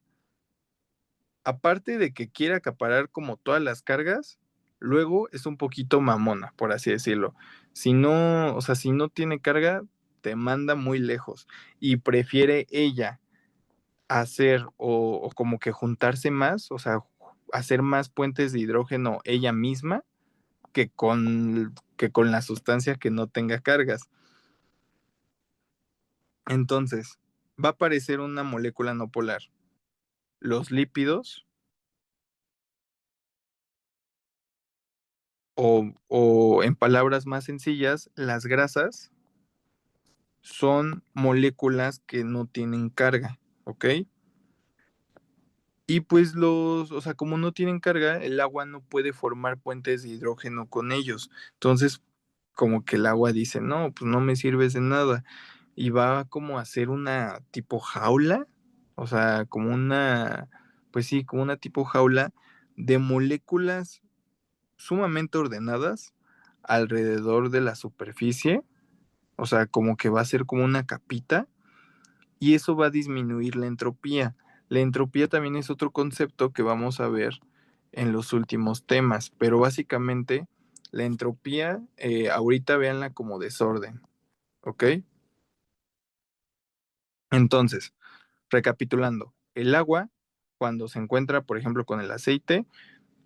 aparte de que quiere acaparar como todas las cargas, luego es un poquito mamona, por así decirlo. Si no, o sea, si no tiene carga, te manda muy lejos y prefiere ella hacer o como que juntarse más, o sea, hacer más puentes de hidrógeno ella misma que con la sustancia que no tenga cargas. Entonces, va a aparecer una molécula no polar. Los lípidos o en palabras más sencillas, las grasas son moléculas que no tienen carga, ¿ok? Y pues o sea, como no tienen carga, el agua no puede formar puentes de hidrógeno con ellos. Entonces, como que el agua dice, no, pues no me sirves de nada. Y va como a hacer una tipo jaula, o sea, como una, pues sí, como una tipo jaula de moléculas sumamente ordenadas alrededor de la superficie, o sea, como que va a ser como una capita y eso va a disminuir la entropía. La entropía también es otro concepto que vamos a ver en los últimos temas, pero básicamente la entropía, ahorita véanla como desorden, ¿ok? Entonces, recapitulando, el agua, cuando se encuentra, por ejemplo, con el aceite,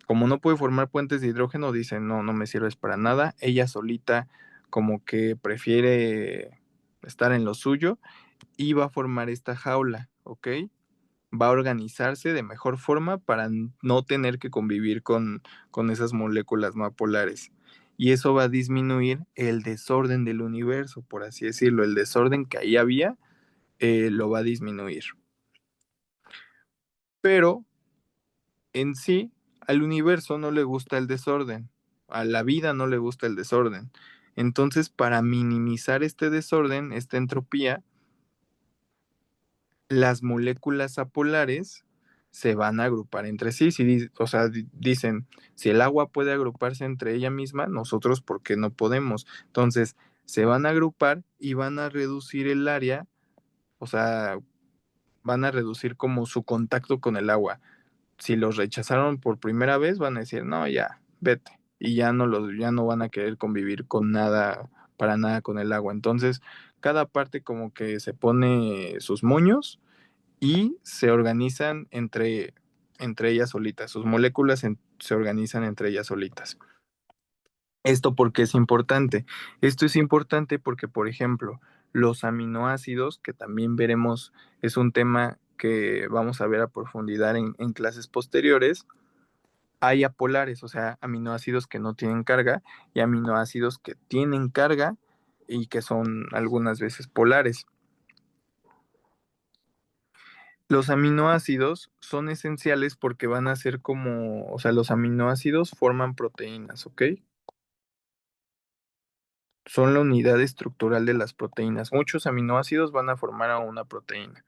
como no puede formar puentes de hidrógeno, dice, no, no me sirves para nada. Ella solita como que prefiere estar en lo suyo y va a formar esta jaula, ¿ok? Va a organizarse de mejor forma para no tener que convivir con esas moléculas no polares. Y eso va a disminuir el desorden del universo, por así decirlo. El desorden que ahí había lo va a disminuir. Pero en sí, al universo no le gusta el desorden, a la vida no le gusta el desorden. Entonces, para minimizar este desorden, esta entropía, las moléculas apolares se van a agrupar entre sí. O sea, dicen, si el agua puede agruparse entre ella misma, nosotros, ¿por qué no podemos? Entonces, se van a agrupar y van a reducir el área, o sea, van a reducir como su contacto con el agua. Si los rechazaron por primera vez, van a decir, no, ya, vete. Y ya no van a querer convivir con nada, para nada con el agua. Entonces, cada parte como que se pone sus moños y se organizan entre ellas solitas. Sus moléculas se organizan entre ellas solitas. ¿Esto por qué es importante? Esto es importante porque, por ejemplo, los aminoácidos, que también veremos, es un tema que vamos a ver a profundidad en clases posteriores, hay apolares, o sea, aminoácidos que no tienen carga y aminoácidos que tienen carga y que son algunas veces polares. Los aminoácidos son esenciales porque van a ser como, o sea, los aminoácidos forman proteínas, ¿ok? son la unidad estructural de las proteínas. Muchos aminoácidos van a formar a una proteína.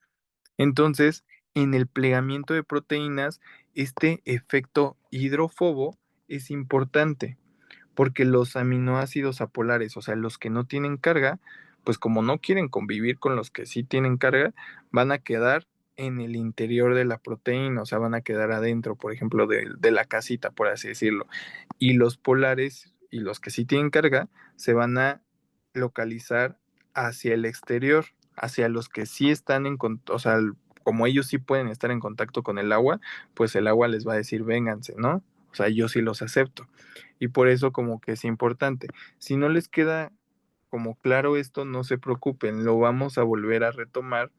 Entonces, en el plegamiento de proteínas, este efecto hidrófobo es importante porque los aminoácidos apolares, o sea, los que no tienen carga, pues como no quieren convivir con los que sí tienen carga, van a quedar en el interior de la proteína, o sea, van a quedar adentro, por ejemplo, de la casita, por así decirlo. Y los polares y los que sí tienen carga se van a localizar hacia el exterior, hacia los que sí están o sea, como ellos sí pueden estar en contacto con el agua, pues el agua les va a decir, vénganse, ¿no? O sea, yo sí los acepto. Y por eso como que es importante. Si no les queda como claro esto, no se preocupen, lo vamos a volver a retomar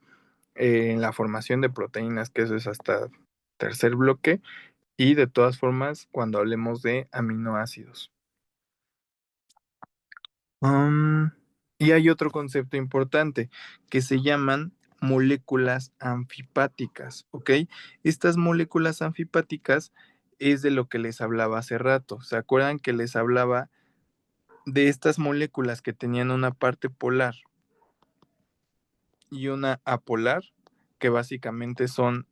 en la formación de proteínas, que eso es hasta tercer bloque, y de todas formas cuando hablemos de aminoácidos. Um, y hay otro concepto importante que se llaman moléculas anfipáticas, ¿ok? Estas moléculas anfipáticas es de lo que les hablaba hace rato. ¿Se acuerdan que les hablaba de estas moléculas que tenían una parte polar y una apolar, que básicamente son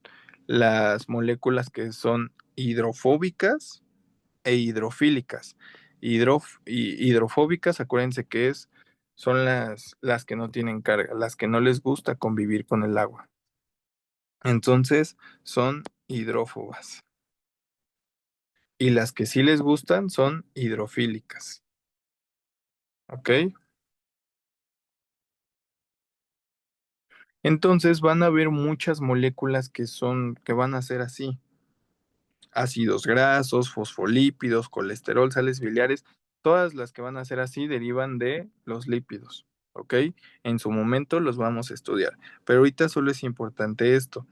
las moléculas que son hidrofóbicas e hidrofílicas? Hidrofóbicas, acuérdense que son las que no tienen carga, las que no les gusta convivir con el agua. Entonces, son hidrófobas. Y las que sí les gustan son hidrofílicas. ¿Ok? Entonces van a haber muchas moléculas que van a ser así. Ácidos grasos, fosfolípidos, colesterol, sales biliares, todas las que van a ser así derivan de los lípidos, ¿ok? En su momento los vamos a estudiar, pero ahorita solo es importante esto.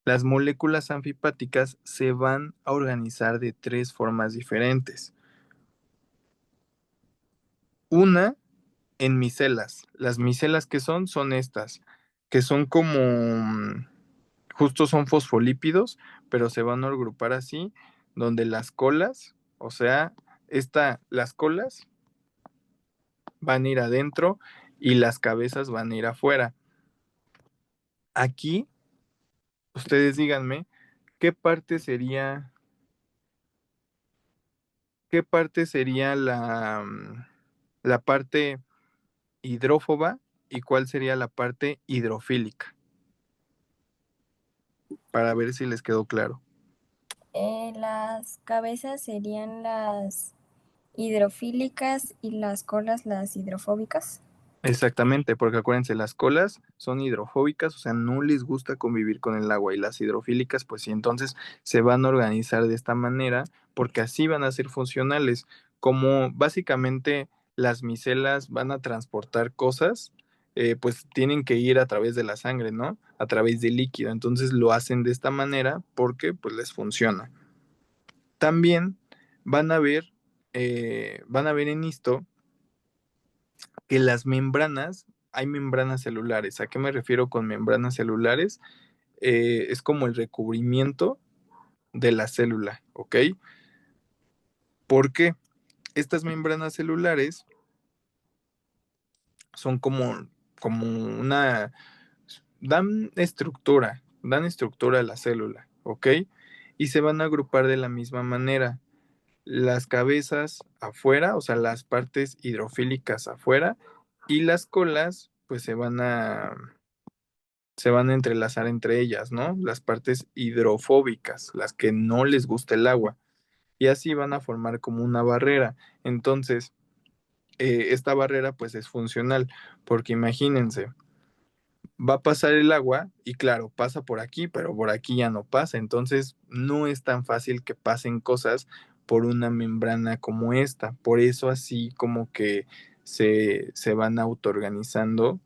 Las moléculas anfipáticas se van a organizar de tres formas diferentes. Una, en micelas. Las micelas que son estas, que son como, justo son fosfolípidos, pero se van a agrupar así, donde las colas, o sea, las colas van a ir adentro y las cabezas van a ir afuera. Aquí, ustedes díganme, ¿qué parte sería, qué parte sería la parte hidrófoba y cuál sería la parte hidrofílica? Para ver si les quedó claro. Las cabezas serían las hidrofílicas y las colas las hidrofóbicas. Exactamente, porque acuérdense, las colas son hidrofóbicas, o sea, no les gusta convivir con el agua, y las hidrofílicas, pues sí, entonces se van a organizar de esta manera, porque así van a ser funcionales. Como básicamente las micelas van a transportar cosas, pues tienen que ir a través de la sangre, ¿no? A través del líquido, entonces lo hacen de esta manera porque pues les funciona. También van a ver en esto que las membranas, hay membranas celulares. ¿A qué me refiero con membranas celulares? Es como el recubrimiento de la célula, ¿ok? ¿Por qué? Estas membranas celulares son como dan estructura a la célula, ¿ok? Y se van a agrupar de la misma manera. Las cabezas afuera, o sea, las partes hidrofílicas afuera, y las colas, pues se van a entrelazar entre ellas, ¿no? Las partes hidrofóbicas, las que no les gusta el agua, y así van a formar como una barrera. Entonces, esta barrera pues es funcional, porque imagínense, va a pasar el agua y claro, pasa por aquí, pero por aquí ya no pasa, entonces no es tan fácil que pasen cosas por una membrana como esta. Por eso así como que se van autoorganizando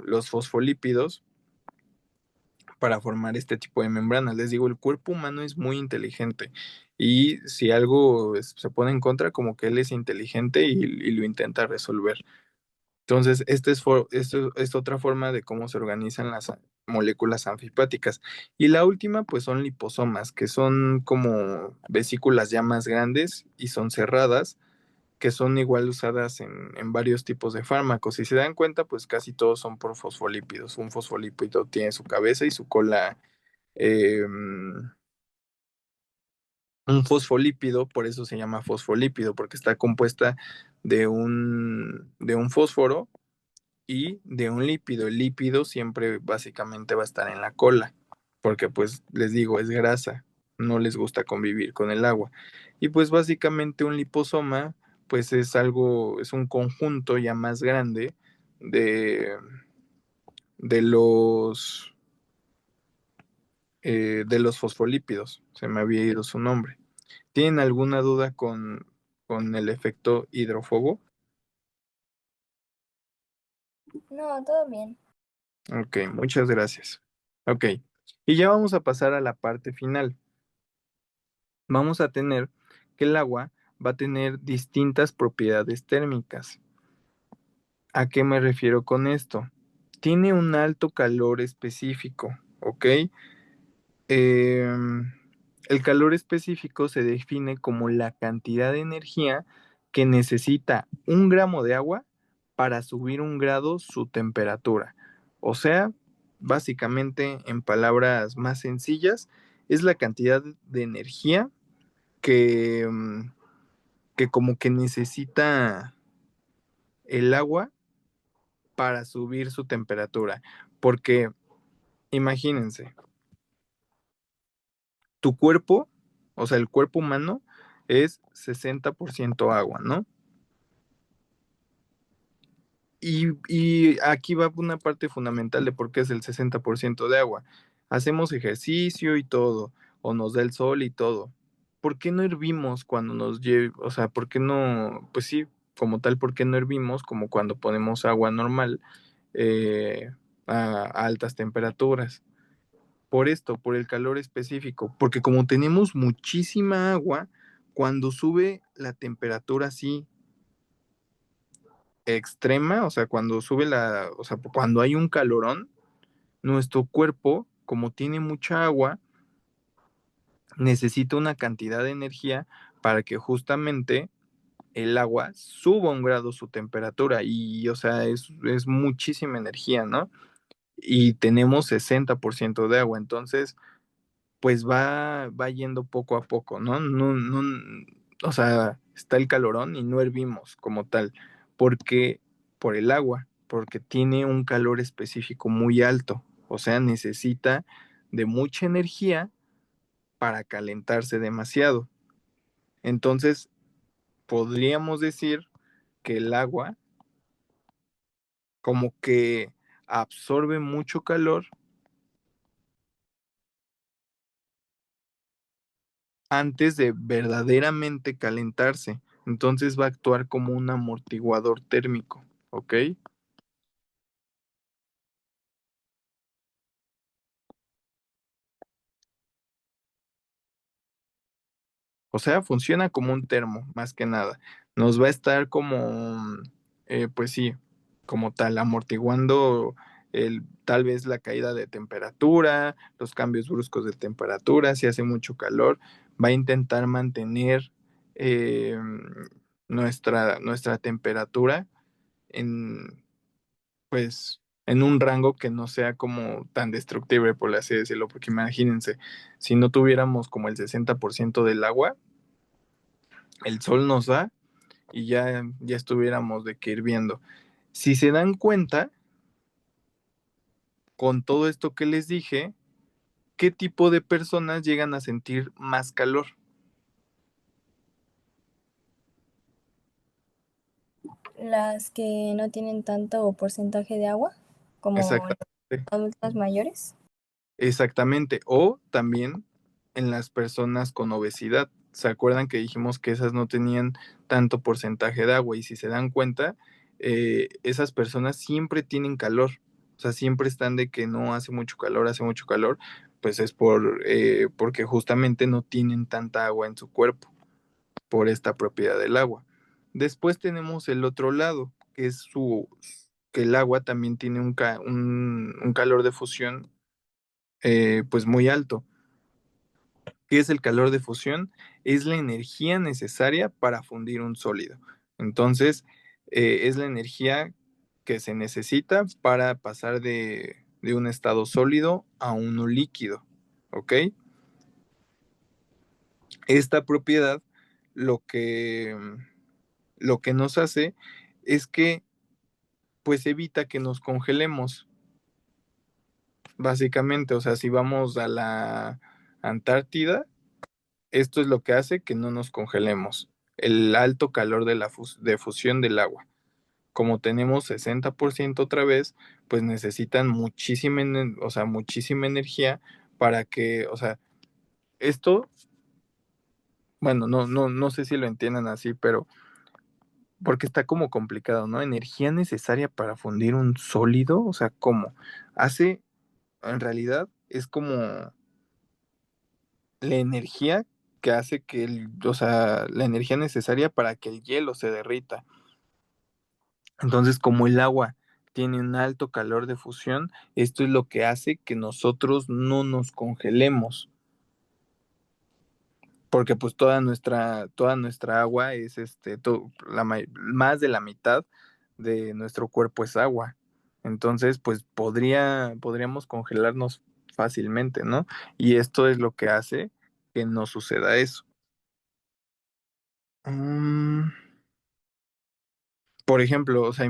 los fosfolípidos para formar este tipo de membranas. Les digo, el cuerpo humano es muy inteligente, y si algo se pone en contra, como que él es inteligente y lo intenta resolver. Entonces, esto es otra forma de cómo se organizan las moléculas anfipáticas. Y la última, pues son liposomas, que son como vesículas ya más grandes y son cerradas, que son igual usadas en varios tipos de fármacos. Si se dan cuenta, pues casi todos son por fosfolípidos. Un fosfolípido tiene su cabeza y su cola. Un fosfolípido, por eso se llama fosfolípido, porque está compuesta de un fósforo y de un lípido. El lípido siempre básicamente va a estar en la cola, porque pues les digo, es grasa, no les gusta convivir con el agua. Y pues básicamente un liposoma, pues es algo, es un conjunto ya más grande de, de los, de los fosfolípidos. Se me había ido su nombre. ¿Tienen alguna duda con el efecto hidrófobo? No, todo bien. Ok, muchas gracias. Ok, y ya vamos a pasar a la parte final. Vamos a tener que el agua va a tener distintas propiedades térmicas. ¿A qué me refiero con esto? Tiene un alto calor específico, ¿ok? Em, el calor específico se define como la cantidad de energía que necesita un gramo de agua para subir un grado su temperatura. O sea, básicamente, en palabras más sencillas, es la cantidad de energía que, que como que necesita el agua para subir su temperatura. Porque imagínense, tu cuerpo, o sea, el cuerpo humano es 60% agua, ¿no? Y aquí va una parte fundamental de por qué es el 60% de agua. Hacemos ejercicio y todo, o nos da el sol y todo. ¿Por qué no hervimos cuando o sea, por qué no, pues sí, como tal, por qué no hervimos como cuando ponemos agua normal eh, a altas temperaturas? Por esto, por el calor específico, porque como tenemos muchísima agua, cuando sube la temperatura así extrema, o sea, cuando sube o sea, cuando hay un calorón, nuestro cuerpo, como tiene mucha agua, necesita una cantidad de energía para que justamente el agua suba un grado su temperatura y, o sea, es muchísima energía, ¿no? Y tenemos 60% de agua, entonces pues va yendo poco a poco, ¿no? O sea, está el calorón y no hervimos como tal, porque por el agua, porque tiene un calor específico muy alto, o sea, necesita de mucha energía para calentarse demasiado. Entonces, podríamos decir que el agua como que absorbe mucho calor antes de verdaderamente calentarse. Entonces va a actuar como un amortiguador térmico, ¿ok? O sea, funciona como un termo, más que nada. Nos va a estar como, pues sí, como tal, amortiguando tal vez la caída de temperatura, los cambios bruscos de temperatura, si hace mucho calor, va a intentar mantener eh, nuestra temperatura en, pues, en un rango que no sea como tan destructible, por así decirlo, porque imagínense, si no tuviéramos como el 60% del agua, el sol nos da y ya estuviéramos de que hirviendo. Si se dan cuenta, con todo esto que les dije, ¿qué tipo de personas llegan a sentir más calor? Las que no tienen tanto porcentaje de agua, como los Exactamente. adultos mayores. Exactamente. O también en las personas con obesidad. ¿Se acuerdan que dijimos que esas no tenían tanto porcentaje de agua? Y si se dan cuenta, esas personas siempre tienen calor. O sea, siempre están de que no hace mucho calor, pues es porque justamente no tienen tanta agua en su cuerpo, por esta propiedad del agua. Después tenemos el otro lado, que el agua también tiene un calor de fusión pues muy alto. ¿Qué es el calor de fusión? Es la energía necesaria para fundir un sólido. Entonces, es la energía que se necesita para pasar de un estado sólido a uno líquido, ¿ok? Esta propiedad lo que, lo que nos hace es que pues evita que nos congelemos, básicamente. O sea, si vamos a la Antártida, esto es lo que hace que no nos congelemos, el alto calor de de fusión del agua. Como tenemos 60% otra vez, pues necesitan muchísima, o sea, muchísima energía para que, o sea, esto, bueno, no sé si lo entiendan así, pero porque está como complicado, ¿no? Energía necesaria para fundir un sólido, o sea, ¿cómo? Hace, en realidad, es como la energía que hace que o sea, la energía necesaria para que el hielo se derrita. Entonces, como el agua tiene un alto calor de fusión, esto es lo que hace que nosotros no nos congelemos, porque pues toda nuestra agua es más de la mitad de nuestro cuerpo es agua. Entonces, pues podríamos congelarnos fácilmente, ¿no? Y esto es lo que hace que no suceda eso. Mm, por ejemplo, o sea,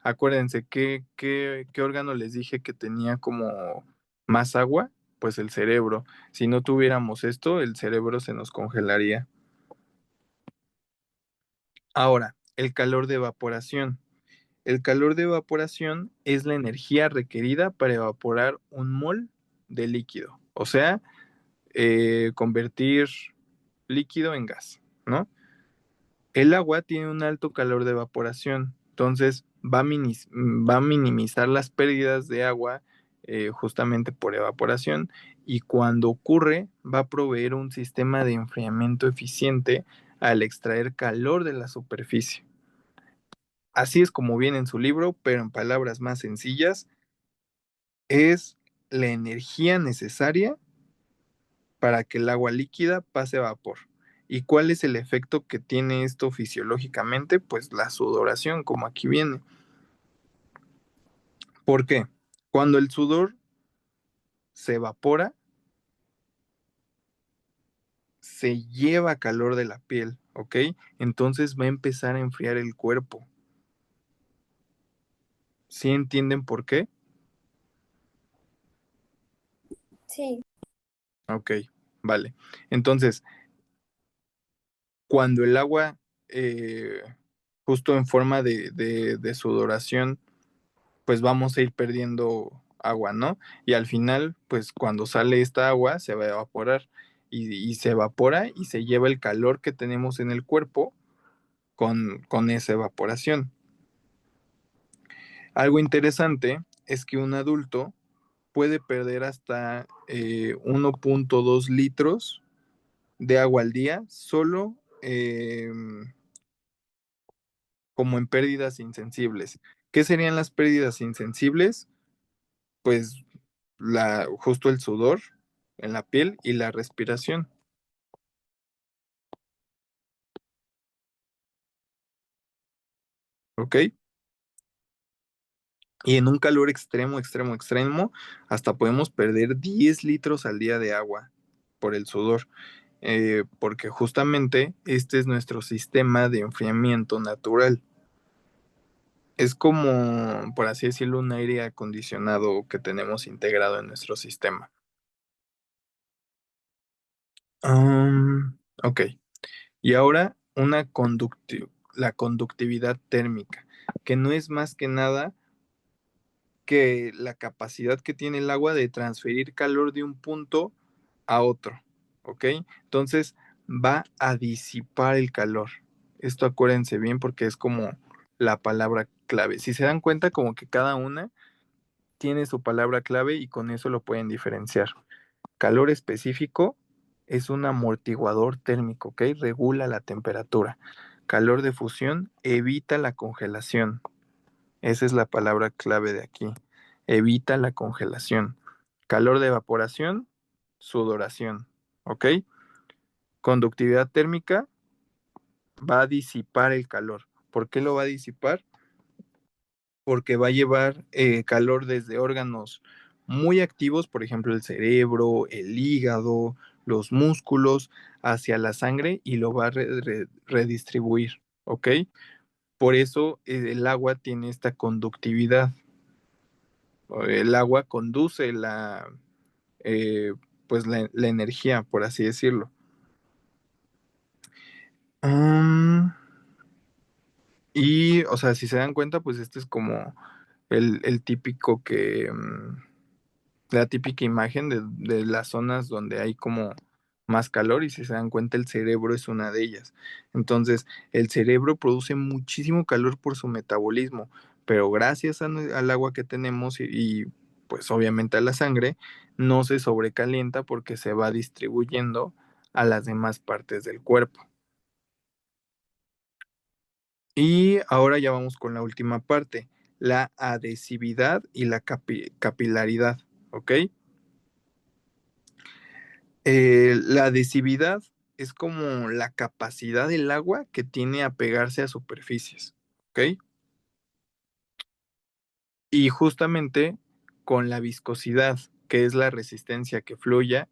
acuérdense, ¿qué órgano les dije que tenía como más agua? Pues el cerebro. Si no tuviéramos esto, el cerebro se nos congelaría. Ahora, el calor de evaporación. El calor de evaporación es la energía requerida para evaporar un mol de líquido. O sea, convertir líquido en gas, ¿no? El agua tiene un alto calor de evaporación, entonces va a minimizar las pérdidas de agua justamente por evaporación, y cuando ocurre va a proveer un sistema de enfriamiento eficiente al extraer calor de la superficie. Así es como viene en su libro, pero en palabras más sencillas, es la energía necesaria para que el agua líquida pase a vapor. ¿Y cuál es el efecto que tiene esto fisiológicamente? Pues la sudoración, como aquí viene. ¿Por qué? Cuando el sudor se evapora, se lleva calor de la piel, ¿ok? Entonces va a empezar a enfriar el cuerpo. ¿Sí entienden por qué? Sí, Ok, vale. Entonces, cuando el agua, eh, justo en forma de sudoración, pues vamos a ir perdiendo agua, ¿no? Y al final, pues cuando sale esta agua, se va a evaporar y se evapora y se lleva el calor que tenemos en el cuerpo con esa evaporación. Algo interesante es que un adulto puede perder hasta 1.2 litros de agua al día solo como en pérdidas insensibles. ¿Qué serían las pérdidas insensibles? Pues justo el sudor en la piel y la respiración, ¿ok? Y en un calor extremo, extremo, extremo, hasta podemos perder 10 litros al día de agua por el sudor, porque justamente este es nuestro sistema de enfriamiento natural. Es como, por así decirlo, un aire acondicionado que tenemos integrado en nuestro sistema. Ok. Y ahora la conductividad térmica, que no es más que nada que la capacidad que tiene el agua de transferir calor de un punto a otro, ¿ok? Entonces va a disipar el calor. Esto acuérdense bien porque es como la palabra clave. Si se dan cuenta, como que cada una tiene su palabra clave y con eso lo pueden diferenciar. Calor específico es un amortiguador térmico, ¿ok? Regula la temperatura. Calor de fusión evita la congelación. Esa es la palabra clave de aquí. Evita la congelación. Calor de evaporación, sudoración, ¿ok? Conductividad térmica, va a disipar el calor. ¿Por qué lo va a disipar? Porque va a llevar calor desde órganos muy activos, por ejemplo el cerebro, el hígado, los músculos, hacia la sangre y lo va a redistribuir, ¿ok? Por eso el agua tiene esta conductividad. El agua conduce eh, pues la energía, por así decirlo. Um, y, o sea, si se dan cuenta, pues este es como el típico la típica imagen de las zonas donde hay como más calor y si se dan cuenta el cerebro es una de ellas. Entonces, el cerebro produce muchísimo calor por su metabolismo, pero gracias al agua que tenemos pues obviamente a la sangre, no se sobrecalienta porque se va distribuyendo a las demás partes del cuerpo. Y ahora ya vamos con la última parte, la adhesividad y la capilaridad, ¿ok? La adhesividad es como la capacidad del agua que tiene a pegarse a superficies, ¿ok? Y justamente con la viscosidad, que es la resistencia que fluya,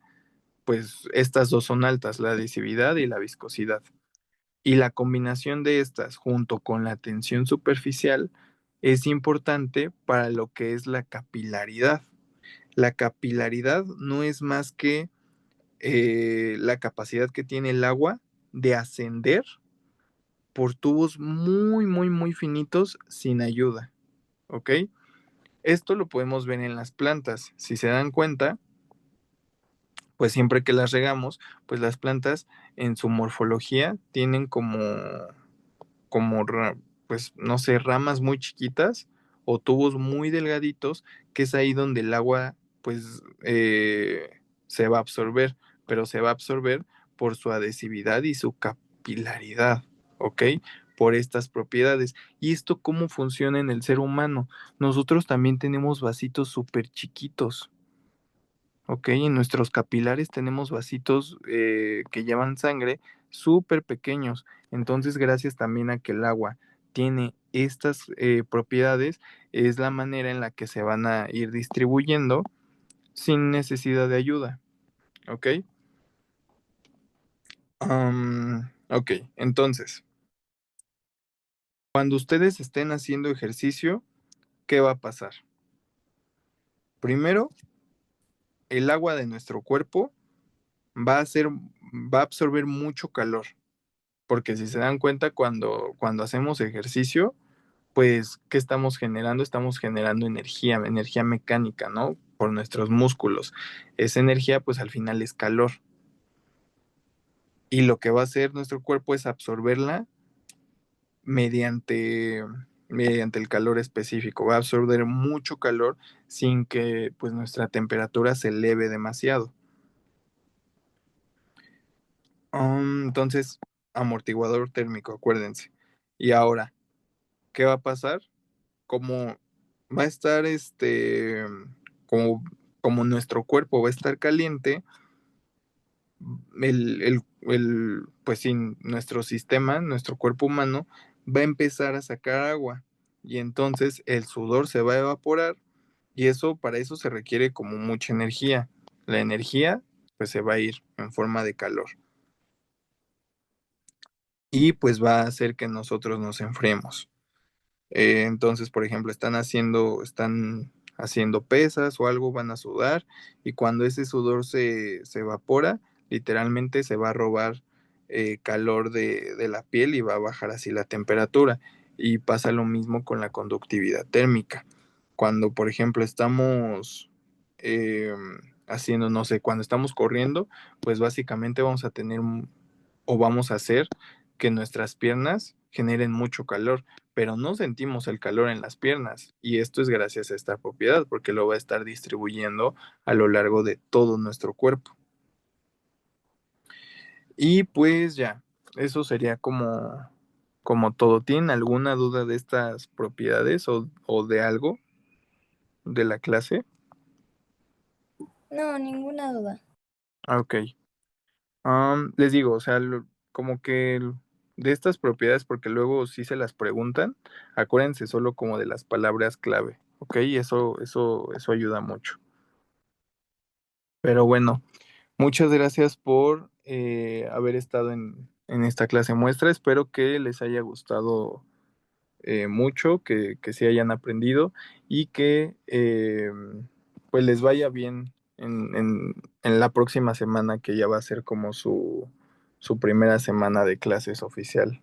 pues estas dos son altas, la adhesividad y la viscosidad. Y la combinación de estas junto con la tensión superficial es importante para lo que es la capilaridad. La capilaridad no es más que la capacidad que tiene el agua de ascender por tubos muy, muy, muy finitos sin ayuda, ¿ok? Esto lo podemos ver en las plantas. Si se dan cuenta, pues siempre que las regamos, pues las plantas en su morfología tienen como, pues no sé, ramas muy chiquitas o tubos muy delgaditos, que es ahí donde el agua, pues, se va a absorber, pero se va a absorber por su adhesividad y su capilaridad, ¿ok? Por estas propiedades. ¿Y esto cómo funciona en el ser humano? Nosotros también tenemos vasitos súper chiquitos. Ok, en nuestros capilares tenemos vasitos que llevan sangre súper pequeños. Entonces, gracias también a que el agua tiene estas propiedades, es la manera en la que se van a ir distribuyendo sin necesidad de ayuda. Ok. Ok, entonces, cuando ustedes estén haciendo ejercicio, ¿qué va a pasar? Primero, el agua de nuestro cuerpo va a absorber mucho calor. Porque si se dan cuenta, cuando hacemos ejercicio, pues, ¿qué estamos generando? Estamos generando energía, energía mecánica, ¿no? Por nuestros músculos. Esa energía, pues al final es calor. Y lo que va a hacer nuestro cuerpo es absorberla mediante, mediante el calor específico. Va a absorber mucho calor sin que, pues, nuestra temperatura se eleve demasiado. Entonces, amortiguador térmico, acuérdense. Y ahora, ¿qué va a pasar? Como va a estar como, como nuestro cuerpo va a estar caliente, pues sin nuestro sistema, nuestro cuerpo humano, va a empezar a sacar agua y entonces el sudor se va a evaporar y eso, para eso se requiere como mucha energía. La energía pues se va a ir en forma de calor y pues va a hacer que nosotros nos enfriemos. Entonces, por ejemplo, están haciendo pesas o algo, van a sudar y cuando ese sudor se evapora, literalmente se va a robar calor de la piel y va a bajar así la temperatura. Y pasa lo mismo con la conductividad térmica. Cuando, por ejemplo, estamos eh, haciendo, no sé, cuando estamos corriendo, pues básicamente vamos a tener o vamos a hacer que nuestras piernas generen mucho calor, pero no sentimos el calor en las piernas y esto es gracias a esta propiedad porque lo va a estar distribuyendo a lo largo de todo nuestro cuerpo. Y pues ya, eso sería como todo. ¿Tienen alguna duda de estas propiedades o de algo de la clase? No, ninguna duda. Ah, ok. Les digo, o sea, como que de estas propiedades, porque luego sí se las preguntan, acuérdense solo como de las palabras clave, ¿ok? Eso ayuda mucho. Pero bueno, muchas gracias por haber estado en esta clase muestra. Espero que les haya gustado mucho, que sí hayan aprendido y que pues les vaya bien en la próxima semana que ya va a ser como su primera semana de clases oficial.